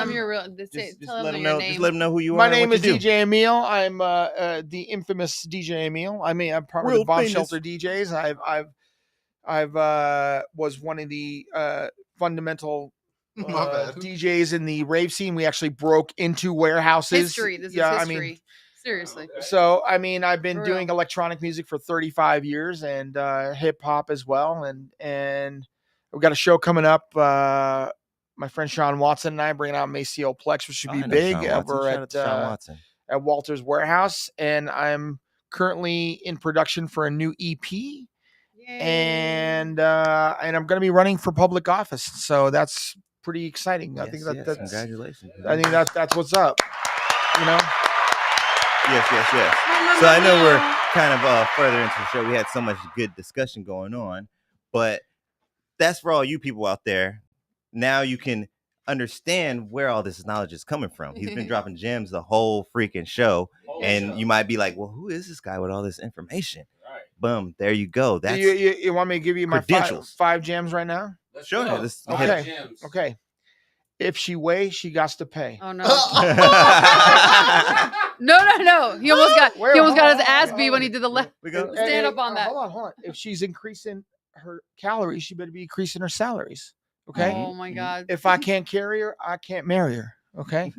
I'm them your real. just Tell let them them your know. name. Just let them know who you are. my and name what is you do. DJ Emile. I'm the infamous DJ Emile. I mean, I'm part of Real the Bomb famous. Shelter DJs. I've was one of the fundamental My bad. DJs in the rave scene. We actually broke into warehouses. History. This yeah, is I history. mean, Seriously. so I mean, I've been For doing real. electronic music for 35 years and hip hop as well. And we've got a show coming up. My friend Sean Watson and I bringing out Maceo Plex, which should be I know big Sean Watson. over Shout out to Sean at Watson. Walter's Warehouse. And I'm currently in production for a new EP. Yay. And I'm going to be running for public office, so that's pretty exciting. I think Yes, that's congratulations. I think that's what's up. You know, Yes. So I know we're kind of further into the show. We had so much good discussion going on, but that's for all you people out there. Now you can understand where all this knowledge is coming from. He's been dropping gems the whole freaking show, and you might be like, "Well, who is this guy with all this information?" Right. Boom, there you go. That's you want me to give you my credentials. five jams right now? Let's Sure, go. let's Five hit it. gems. Okay. If she weighs, she got to pay. Oh no. No. He almost got his ass beat when he did the left. we go. Stand up on that. Hold on. If she's increasing her calories, she better be increasing her salaries. Okay. Oh my God. If I can't carry her, I can't marry her. Okay.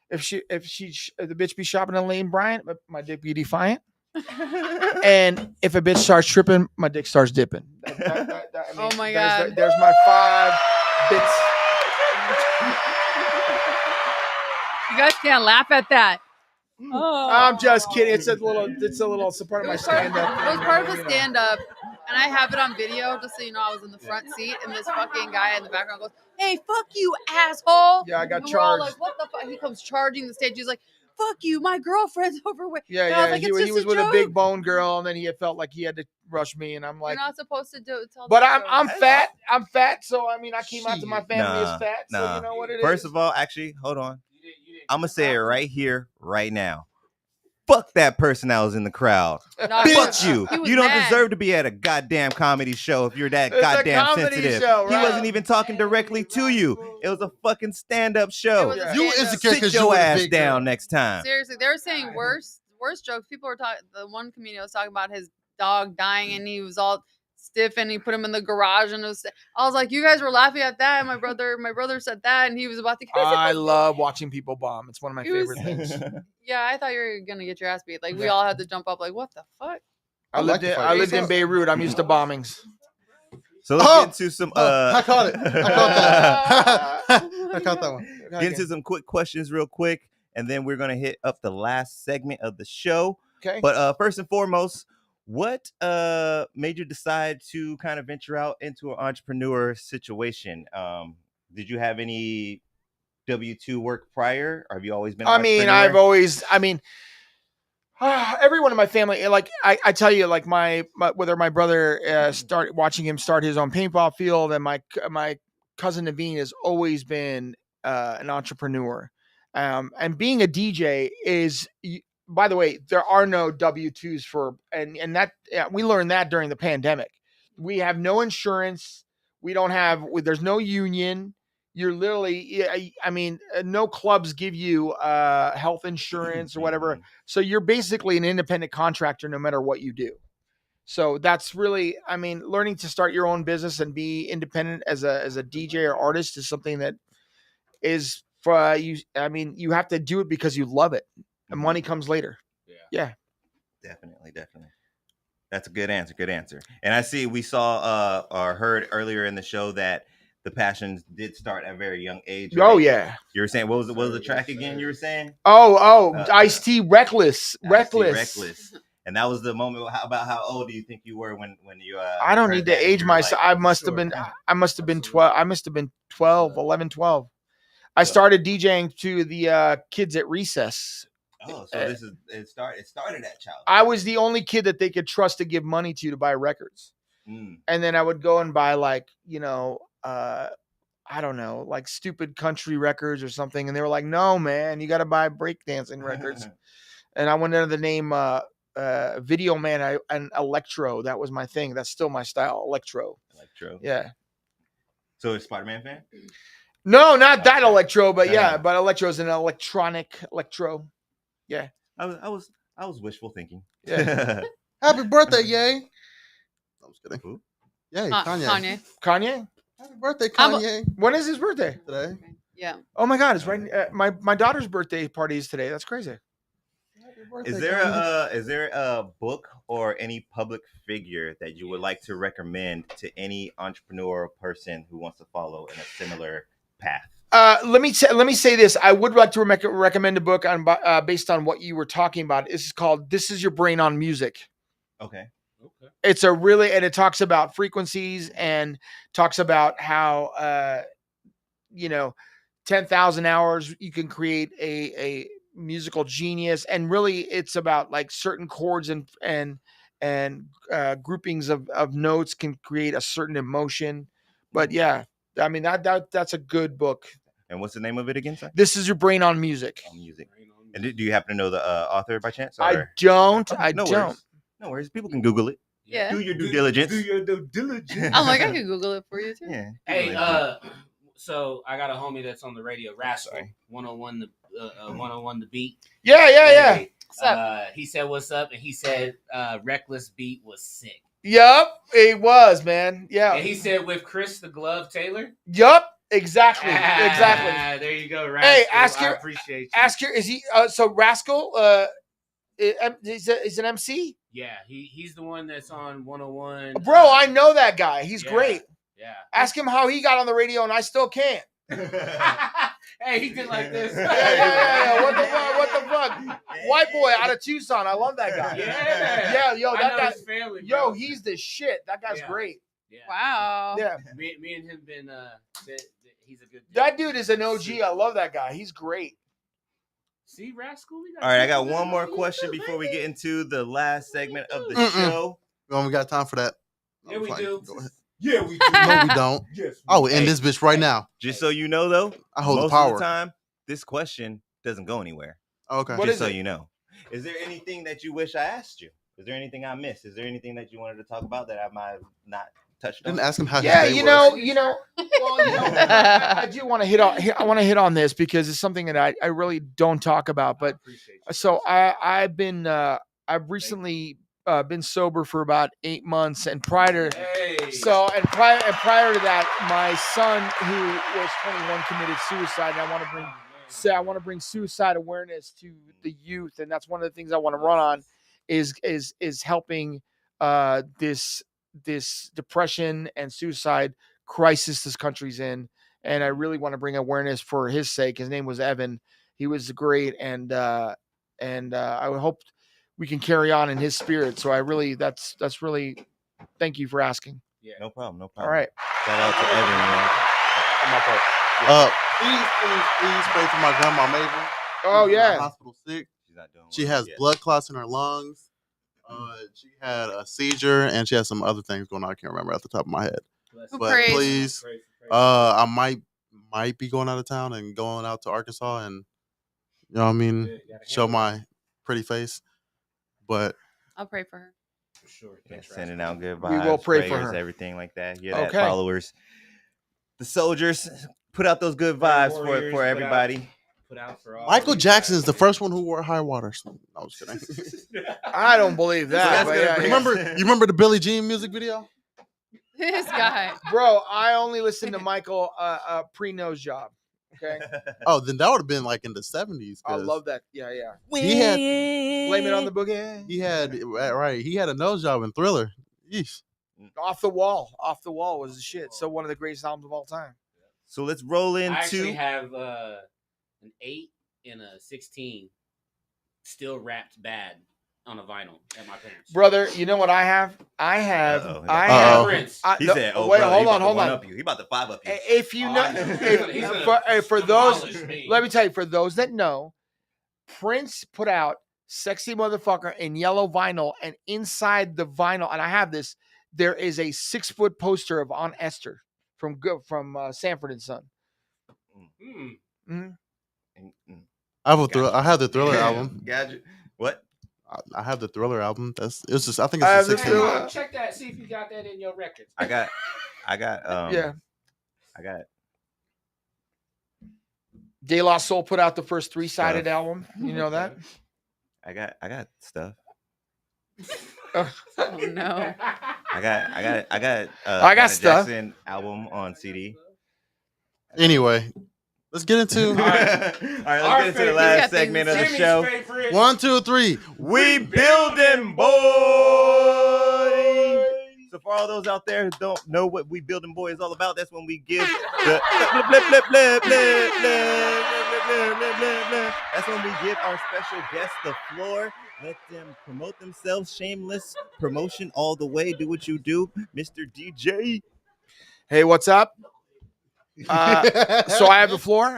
If the bitch be shopping in Lane Bryant, my dick be defiant. And if a bitch starts tripping, my dick starts dipping. Oh my God. There's my 5 bits. You guys can't laugh at that. Oh. I'm just kidding. It's a part of my stand up. It was part of the stand up, and I have it on video just so you know. I was in the front seat, and this fucking guy in the background goes, "Hey, fuck you, asshole!" Yeah, I got and we're all charged. like, "What the fuck?" He comes charging the stage. He's like, "Fuck you, my girlfriend's overweight." And I Yeah. was like, He was with a big bone girl, and then he had felt like he had to rush me, and I'm You're like, not supposed to tell. but that I'm joke. fat. I'm fat, so I mean, I came out to my Shit. family Nah, as fat. So nah. you know what it is. First of all, actually, hold on. You didn't I'm gonna say it right here, right now. Fuck that person that was in the crowd. No, he Fuck was- you. he was You don't mad. deserve to be at a goddamn comedy show if you're that It's a goddamn comedy sensitive. show, He right? wasn't even talking directly to you. It was a fucking stand-up It show. was a Yeah. You stand-up. insecure Sit because you your were the ass big down girl. next time. Seriously, they were saying worse jokes. People were talking. The one comedian was talking about his dog dying, and he was all stiff, and he put him in the garage, and I was like, you guys were laughing at that. And my brother said that, and he was about to. I love watching people bomb. It's one of my He was- favorite things. Yeah, I thought you were gonna get your ass beat. Like we all had to jump up. Like what the fuck? I lived in Beirut. I'm used to bombings. So let's Oh! get into some I caught it. I caught that. I caught that one. get into some quick questions real quick, and then we're gonna hit up the last segment of the show. Okay. But first and foremost, what made you decide to kind of venture out into an entrepreneur situation? Did you have any W2 work prior? Or have you always been? I mean, everyone in my family, like I tell you, like whether my brother start watching him start his own paintball field, and my cousin Naveen has always been an entrepreneur, and being a DJ is. By the way, there are no W-2s and that we learned that during the pandemic. We have no insurance. There's no union. You're literally, I mean, no clubs give you health insurance or whatever. So you're basically an independent contractor no matter what you do. So that's really, I mean, learning to start your own business and be independent as a DJ or artist is something that is for you. I mean, you have to do it because you love it. And money comes later. Yeah. Definitely. That's a good answer. And I see we saw or heard earlier in the show that the passions did start at a very young age. Right? Oh yeah. You were saying what was the track again? You were saying? Ice-T, Reckless. And that was the moment. About how old do you think you were when you? I don't need to age myself. I must have been 12. I must have been 12, 11, 12. I started DJing to the kids at recess. Oh, so it started at childhood. I was the only kid that they could trust to give money to buy records. And then I would go and buy I don't know, like stupid country records or something. And they were like, no, man, you got to buy breakdancing records. And I went under the name Video Man and Electro. That was my thing. That's still my style, Electro. Yeah. So a Spider-Man fan? No, not that Electro, but but Electro is an electronic Electro. Yeah. I was wishful thinking. Yeah. Happy birthday, Ye. I was kidding. Who? Yay, Kanye. Kanye? Happy birthday, Kanye. When is his birthday? Today. Yeah. Oh my God, it's right. My daughter's birthday party is today. That's crazy. Is there a book or any public figure that you would like to recommend to any entrepreneur or person who wants to follow in a similar path? Let me say this. I would like to recommend a book on based on what you were talking about. It's called "This Is Your Brain on Music." Okay. It's and it talks about frequencies and talks about how 10,000 hours you can create a musical genius, and really it's about like certain chords and groupings of notes can create a certain emotion. But yeah, I mean that's a good book. And what's the name of it again? Sir? This Is Your Brain on Music. And do you happen to know the author by chance? Or? I don't. No worries. People can Google it. Yeah. Do your due diligence. I'm like, I could Google it for you too. Yeah. Hey, so I got a homie that's on the radio, Rascal, 101 the beat. Yeah. What's up? He said what's up, and he said Reckless beat was sick. Yup, it was, man. Yeah. And he said with Chris the Glove Taylor. Yup, exactly. Exactly. There you go, Rascal. Hey, I appreciate you. Ask her, is he so Rascal is an MC? Yeah, he's the one that's on 101. Bro, I know that guy. He's great. Yeah. Ask him how he got on the radio and I still can't. Hey, he did like this. Yeah. What the fuck? White boy out of Tucson. I love that guy. Yeah. Yo, that guy. Family, yo, he's the shit. That guy's great. Yeah. Wow. Yeah. Me and him been he's a good dude. That dude is an OG. I love that guy. He's great. See, Rascal. All right, I got one more question before we get into the last segment of the show. Well, we got time for that. Yeah, we do. Go ahead. Yeah, we do. No, we don't. Yes. I will end this bitch right now. Just so you know, though, I hold most the power. of the time, this question doesn't go anywhere. Okay. What Just is so it? you know. Is there anything that you wish I asked you? Is there anything I missed? Is there anything that you wanted to talk about that I might have not touched on? Didn't ask him how. Yeah, his day Well, I do want to hit on. I want to hit on this because it's something that I really don't talk about. But so I've recently been sober for about 8 months, and prior to that, my son who was 21 committed suicide. And I want to bring suicide awareness to the youth, and that's one of the things I want to run on is helping this depression and suicide crisis this country's in. And I really want to bring awareness for his sake. His name was Evan. He was great. And I would hope we can carry on in his spirit. So that's really, thank you for asking. Yeah. No problem. All right. Shout out to Evan, man. My part. Please pray for my grandma Mabel. Oh She's in the yeah. hospital sick. She's not doing She well has yet. blood clots in her lungs. She had a seizure and she has some other things going on. I can't remember at the top of my head. Who But prays? please, I might be going out of town and going out to Arkansas and you know what I mean, show my pretty face. But I'll pray for her. Sure. Yeah, Thanks for sending asking. out good We vibes, will pray for prayers, her. everything like that. Yeah, that Okay. followers, the soldiers, put out those good Prayer vibes warriors, for everybody. Put out for all. Michael these Jackson is the guys. first one who wore high waters. I was kidding. I don't believe that. that's but gonna yeah, bring yeah. You remember the Billie Jean music video? This guy. Bro, I only listened to Michael pre-nose job. Okay. Oh, then that would have been like in the 70s. I love that. Yeah, yeah. He had Blame it on the boogie. he had right. He had a nose job in Thriller. Yeesh. Off the Wall. Off the Wall was the shit. So one of the greatest albums of all time. So let's roll I actually into. have an 8 and a 16 still wrapped bad on a vinyl at my parents. Brother, you know what I have? I have. Uh-oh. I Uh-oh. have. Prince. I- He no, said, "Oh, wait, brother, hold he about on, to hold one on. up you. He about to 5 up you." If you know, He's gonna for those, demolish me. let me tell you, for those that know, Prince put out "Sexy Motherfucker" in yellow vinyl, and inside the vinyl, and I have this. There is a 6-foot poster of Aunt Esther from Sanford and Son. Hmm. Mhm. I have Gotcha. I have the Thriller album. Gotcha. What? I have the Thriller album. It's just I think I it's have the the 16. Thriller- Check that. See if you got that in your records. I got. Yeah, I got. De La Soul put out the first 3-sided album. You know that? I got stuff. Oh no. I got I got Janet stuff. Jackson album on CD. Anyway, let's get into All right, let's get into the last He's got segment of the things- show. 1, 2, 3. We building, boys. So for all those out there who don't know what We Building Boy is all about, that's when we give the blah, blah, blah, blah, blah, blah, blah, blah, blah, blah, blah. That's when we give our special guests the floor. Let them promote themselves. Shameless promotion all the way. Do what you do, Mr. DJ. Hey, what's up? So I have the floor.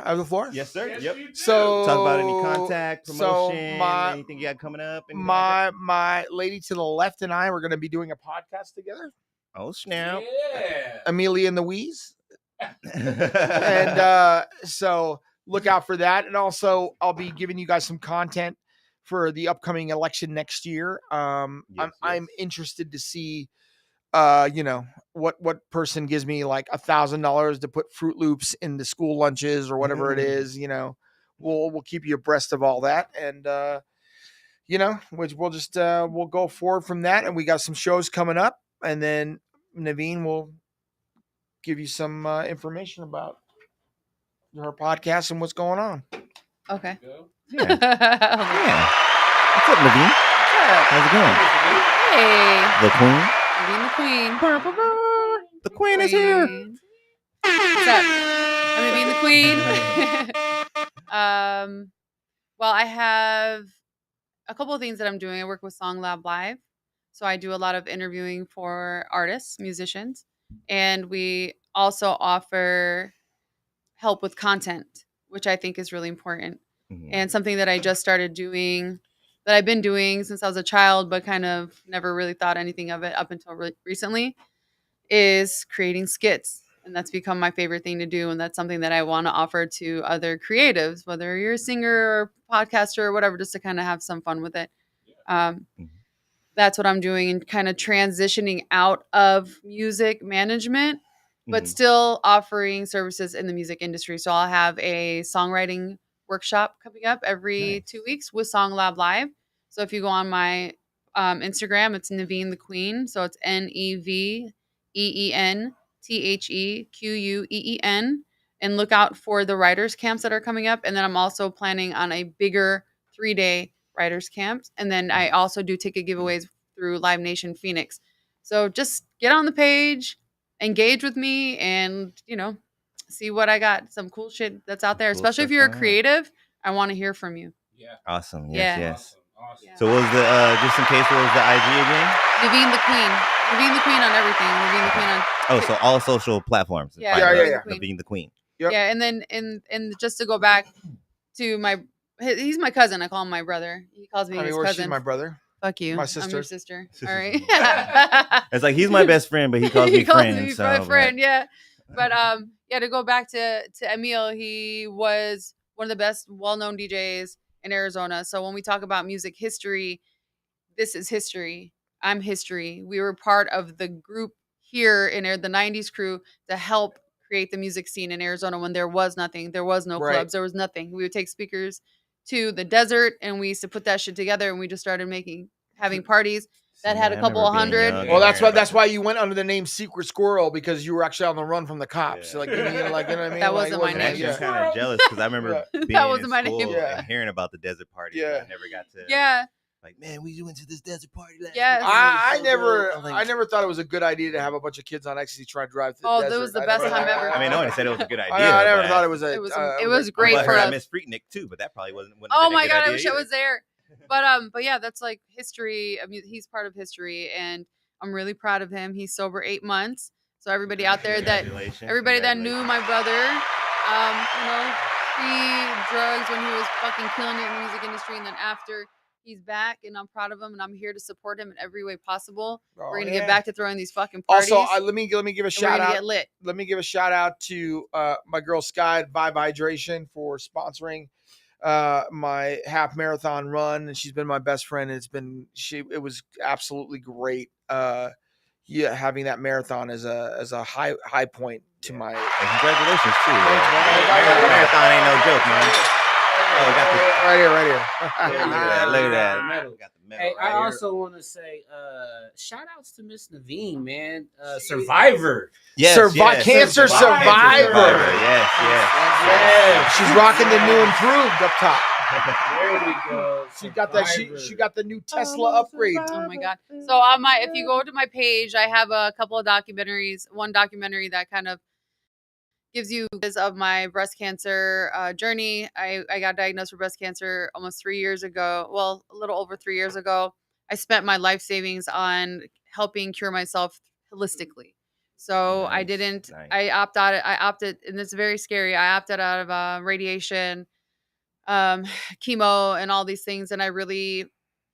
Yes, sir. Yep. So Talk about any contact, promotion, my anything you got coming up. anything like my lady to the left and I were going to be doing a podcast together. that? Oh, snap. Yeah. Amelia and the Wheeze. and And so look out for that. And also I'll be giving you guys some content for the upcoming election next year. I'm interested to see what person gives me like $1,000 to put Fruit Loops in the school lunches or whatever it is. We'll keep you abreast of all that, and which we'll just we'll go forward from that. And we got some shows coming up, and then Naveen will give you some information about her podcast and what's going on. Okay. Yeah. What's up, Naveen? How's it going? Hey. The Queen. Naveen the Queen. The Queen is here. What's up? I'm Naveen the Queen. Well, I have a couple of things that I'm doing. I work with Song Lab Live. So I do a lot of interviewing for artists, musicians, and we also offer help with content, which I think is really important. And something that I just started doing, that I've been doing since I was a child, but kind of never really thought anything of it up until recently, is creating skits. And that's become my favorite thing to do. And that's something that I want to offer to other creatives, whether you're a singer or podcaster or whatever, just to kind of have some fun with it. That's what I'm doing, and kind of transitioning out of music management, but still offering services in the music industry. So I'll have a songwriting workshop coming up every 2 weeks with Song Lab Live. So if you go on my Instagram, it's Naveen the Queen. So it's NEVEENTHEQUEEN, and look out for the writers camps that are coming up. And then I'm also planning on a bigger 3-day writers camp. And then I also do ticket giveaways through Live Nation Phoenix. So just get on the page, engage with me, and see what I got. Some cool shit that's out there, Cool especially if stuff you're a going on. creative. I want to hear from you. Yeah. Awesome. Yeah. Yes. Awesome. Yeah. So what was the just in case, what was the IG again? Naveen the Queen. Naveen the Queen on everything. Naveen the Queen on Oh, so all social platforms. Yeah, Find yeah, her, yeah. Naveen the Queen. Yep. Yeah, and then and just to go back to he's my cousin. I call him my brother. He calls me his She's cousin. my brother. Fuck you. My I'm sister. your sister. All right. It's like he's my best friend, but he calls me He calls friend. me so, my friend, yeah. But yeah, to go back to Emile, he was one of the best well-known DJs in Arizona. So when we talk about music history, this is history. I'm history. We were part of the group here in the 90s crew to help create the music scene in Arizona when there was nothing. There was no Right. clubs. There was nothing. We would take speakers to the desert and we used to put that shit together and we just started having parties that had a couple of hundred. Well, that's why you went under the name Secret Squirrel, because you were actually on the run from the cops. Yeah. Like, you know what I mean? That Like, wasn't my it name. Actually, I'm Yeah. kind of jealous because I remember being That wasn't in my name. school Yeah. and hearing about the desert party. Yeah. I never got to. Yeah. Like, man, we went to this desert party last Yes. week. I It was so dope." I'm like, never thought it was a good idea to have a bunch of kids on ecstasy trying to drive to the Oh, desert. that was the I best never- time ever. I mean, no one said it was a good idea. I never but thought it was a. It was- it it was a- great I for heard us. I miss Freaknik too, but that probably wouldn't Oh have been my a good god, I idea wish I either. was there. But yeah, that's like history. I mean, he's part of history, and I'm really proud of him. He's sober 8 months. So everybody out there Congratulations. everybody that knew Congratulations. my brother, free drugs when he was fucking killing it in the music industry, and then after he's back, and I'm proud of him, and I'm here to support him in every way possible. Oh, We're gonna yeah. get back to throwing these fucking parties. Also, let me give a and we're shout gonna out. get lit. Let me give a shout out to my girl Sky at Vibe Hydration for sponsoring my half marathon run, and she's been my best friend. It was absolutely great. Having that marathon as a high point to my. And congratulations too. Thanks, man. Marathon ain't no joke, man. Oh, we got the right here. look at that. Look at that. Medal. We got the medal Hey, right I here. also want to say, shout outs to Miss Naveen, man. Survivor. Cancer survivor. Yes. Yeah, she's rocking the new improved up top. There we go. She got that. She got the new Tesla upgrade. Oh my god! So if you go to my page, I have a couple of documentaries. One documentary that kind of gives you of my breast cancer journey. I got diagnosed with breast cancer almost 3 years ago. Well, a little over 3 years ago. I spent my life savings on helping cure myself holistically. So I Nice, didn't. nice. I opted, and it's very scary. I opted out of radiation, chemo, and all these things, and I really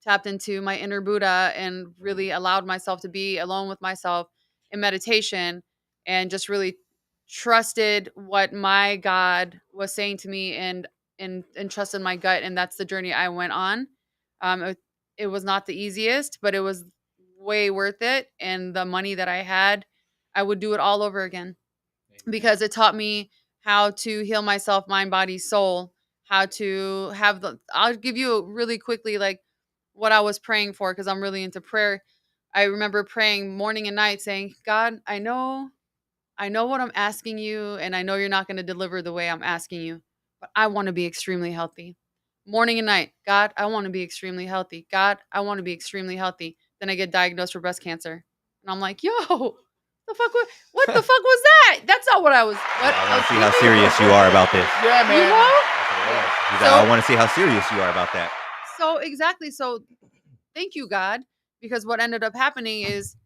tapped into my inner Buddha and really allowed myself to be alone with myself in meditation, and just really trusted what my God was saying to me, and trusted my gut, and that's the journey I went on. It was not the easiest, but it was way worth it, and the money that I had, I would do it all over again, because it taught me how to heal myself, mind, body, soul, how to I'll give you really quickly like what I was praying for, because I'm really into prayer. I remember praying morning and night saying, God, I know what I'm asking you, and I know you're not going to deliver the way I'm asking you, but I want to be extremely healthy. Morning and night, God, I want to be extremely healthy. God, I want to be extremely healthy. Then I get diagnosed with breast cancer. And I'm like, yo, what the fuck was that? That's not what I was. What I want to see how serious you are about this. Yeah, You man. know? He's like, I want to see how serious you are about that. So exactly. So thank you, God, because what ended up happening is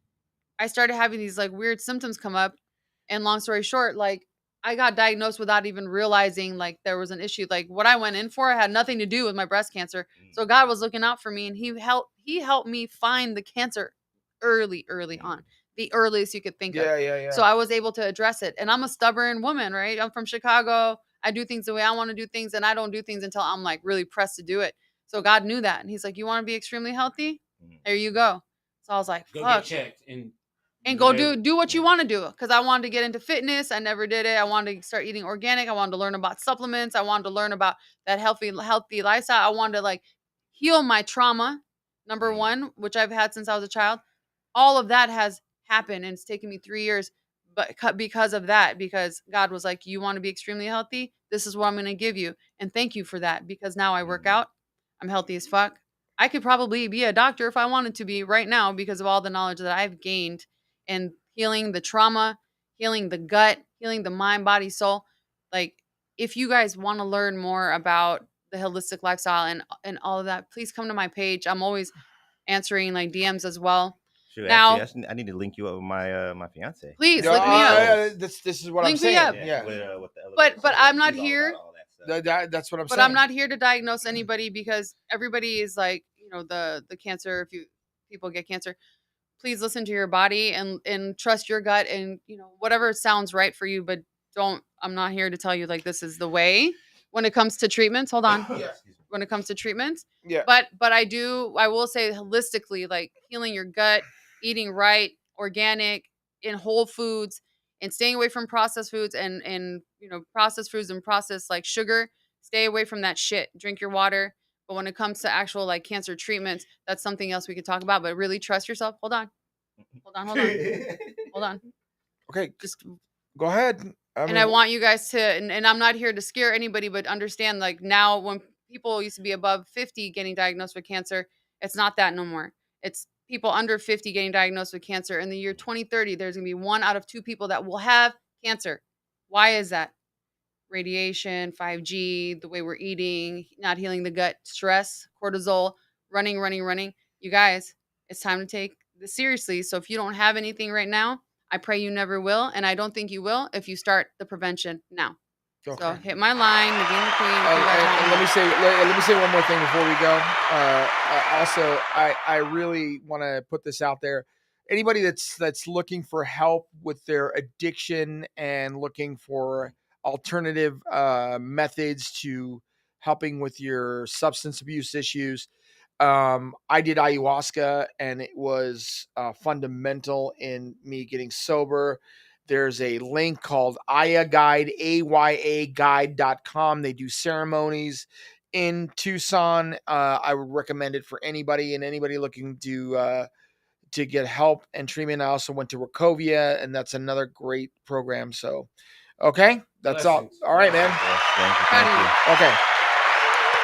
I started having these like weird symptoms come up, and long story short, like I got diagnosed without even realizing like there was an issue. Like what I went in for had nothing to do with my breast cancer. So God was looking out for me, and He helped me find the cancer early on, the earliest you could think of. Yeah. So I was able to address it. And I'm a stubborn woman, right? I'm from Chicago. I do things the way I want to do things, and I don't do things until I'm like really pressed to do it. So God knew that, and He's like, "You want to be extremely healthy? There you go." So I was like, Go "Fuck." get checked And go do what you want to do, because I wanted to get into fitness. I never did it. I wanted to start eating organic. I wanted to learn about supplements. I wanted to learn about that healthy lifestyle. I wanted to like heal my trauma, number one, which I've had since I was a child. All of that has happened, and it's taken me 3 years, but because of that, because God was like, you want to be extremely healthy? This is what I'm going to give you. And thank you for that, because now I work out. I'm healthy as fuck. I could probably be a doctor if I wanted to be right now, because of all the knowledge that I've gained in healing the trauma, healing the gut, healing the mind, body, soul. Like, if you guys want to learn more about the holistic lifestyle and all of that, please come to my page. I'm always answering like DMs as well. Shoot, Now- actually, I need to link you up with my my fiance. Please link me up. This is what Link I'm me saying. up. Yeah, With the But elevator. I'm not She's all here. about all that stuff. that's what I'm But saying. I'm not here to diagnose anybody because everybody is like, the cancer. If people get cancer, please listen to your body and trust your gut and whatever sounds right for you. But I'm not here to tell you like this is the way when it comes to treatments. Hold on. Yeah. When it comes to treatments. Yeah. But I will say holistically, like healing your gut, eating right, organic, in whole foods, and staying away from processed foods and processed foods and processed like sugar. Stay away from that shit. Drink your water. But when it comes to actual like cancer treatments, that's something else we could talk about. But really trust yourself. Hold on. Hold on. Okay, Just go ahead. and I want you guys to, and I'm not here to scare anybody, but understand like now when people used to be above 50 getting diagnosed with cancer, it's not that no more. It's people under 50 getting diagnosed with cancer. In the year 2030, there's going to be 1 out of 2 people that will have cancer. Why is that? Radiation, 5G, the way we're eating, not healing the gut, stress, cortisol, running. You guys, it's time to take this seriously. So if you don't have anything right now, I pray you never will, and I don't think you will if you start the prevention now. Okay. So hit my line, Naveen the Queen. And let me say one more thing before we go. Also, I really want to put this out there. Anybody that's looking for help with their addiction and looking for alternative methods to helping with your substance abuse issues, I did ayahuasca, and it was fundamental in me getting sober. There's a link called Aya Guide, ayaguide.com. They do ceremonies in Tucson. I would recommend it for anybody looking to get help and treatment. I also went to Wachovia, and that's another great program. So, okay, that's Blessings. all right, man. Yes, thank you. Okay.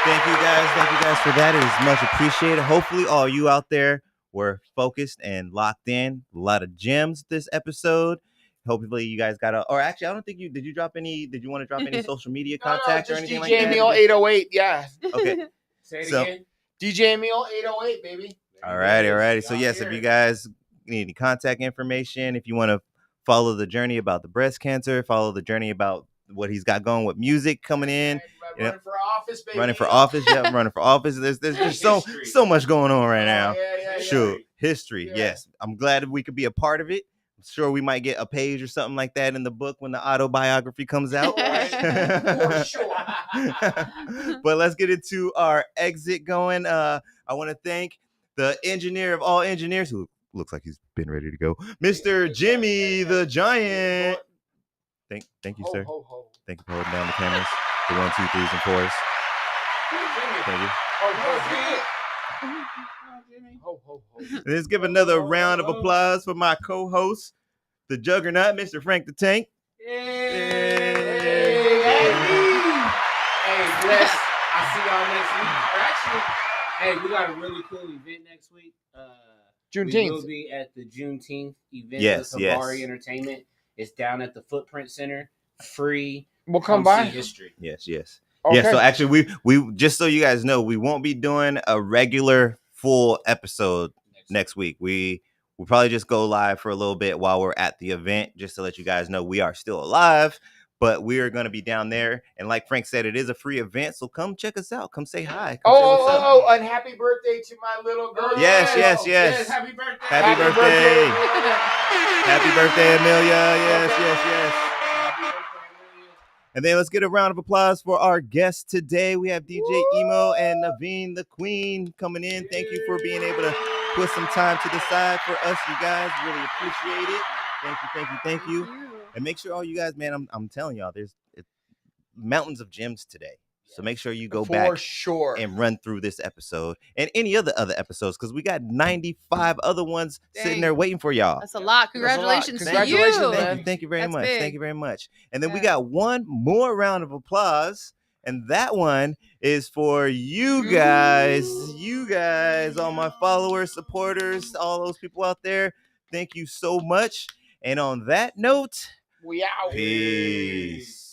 Thank you guys for that. It is much appreciated. Hopefully all you out there were focused and locked in. A lot of gems this episode. Hopefully you guys got or actually I don't think did you want to drop any social media contacts or anything like that? DJ Emile 808, yeah. Okay. Say it So- again. DJ Emile 808, baby. Alrighty. So yes, if you guys need any contact information, if you want to follow the journey about the breast cancer, follow the journey about what he's got going with music coming in. Running for office, baby. Running for office, yeah, I'm running for office. There's just so much going on right now. Yeah. Sure, history, Yeah. yes. I'm glad we could be a part of it. I'm sure we might get a page or something like that in the book when the autobiography comes out. For sure. But let's get into our exit going. I want to thank the engineer of all engineers, who looks like he's been ready to go, Mr. Jimmy the Giant. Thank you, sir. Ho, ho. Thank you for holding down the cameras. The 1, 2, 3s, and 4s. Thank you. Ho. Let's give another round of applause for my co-host, the juggernaut, Mr. Frank the Tank. Hey, bless. I'll see y'all next week. Or actually, hey, we got a really cool event next week. We Juneteenth. will be at the Juneteenth event Yes, with Habari Entertainment. It's down at the Footprint Center. Free. We'll come See by. history. Yes. Okay. Yeah, so actually we just so you guys know, we won't be doing a regular full episode next week. We'll probably just go live for a little bit while we're at the event, just to let you guys know we are still alive, but we are going to be down there. And like Frank said, it is a free event, so come check us out. Come say hi. Come say what's up. And happy birthday to my little girl. Yes. Happy birthday. Happy birthday. Happy birthday, Amelia. Yes. Happy birthday, Amelia. And then let's get a round of applause for our guests today. We have DJ Emile and Naveen the Queen coming in. Thank you for being able to put some time to the side for us, you guys. Really appreciate it. Thank you. And make sure all you guys, man, I'm telling y'all, there's mountains of gems today. So make sure you go back For sure. and run through this episode and any other episodes, because we got 95 other ones sitting Dang. there waiting for y'all. That's a lot. Congratulations to Congratulations, you. man. Thank you very That's much. big. Thank you very much. And then we Yeah. got one more round of applause, and that one is for you guys, all my followers, supporters, all those people out there. Thank you so much. And on that note, We out. peace.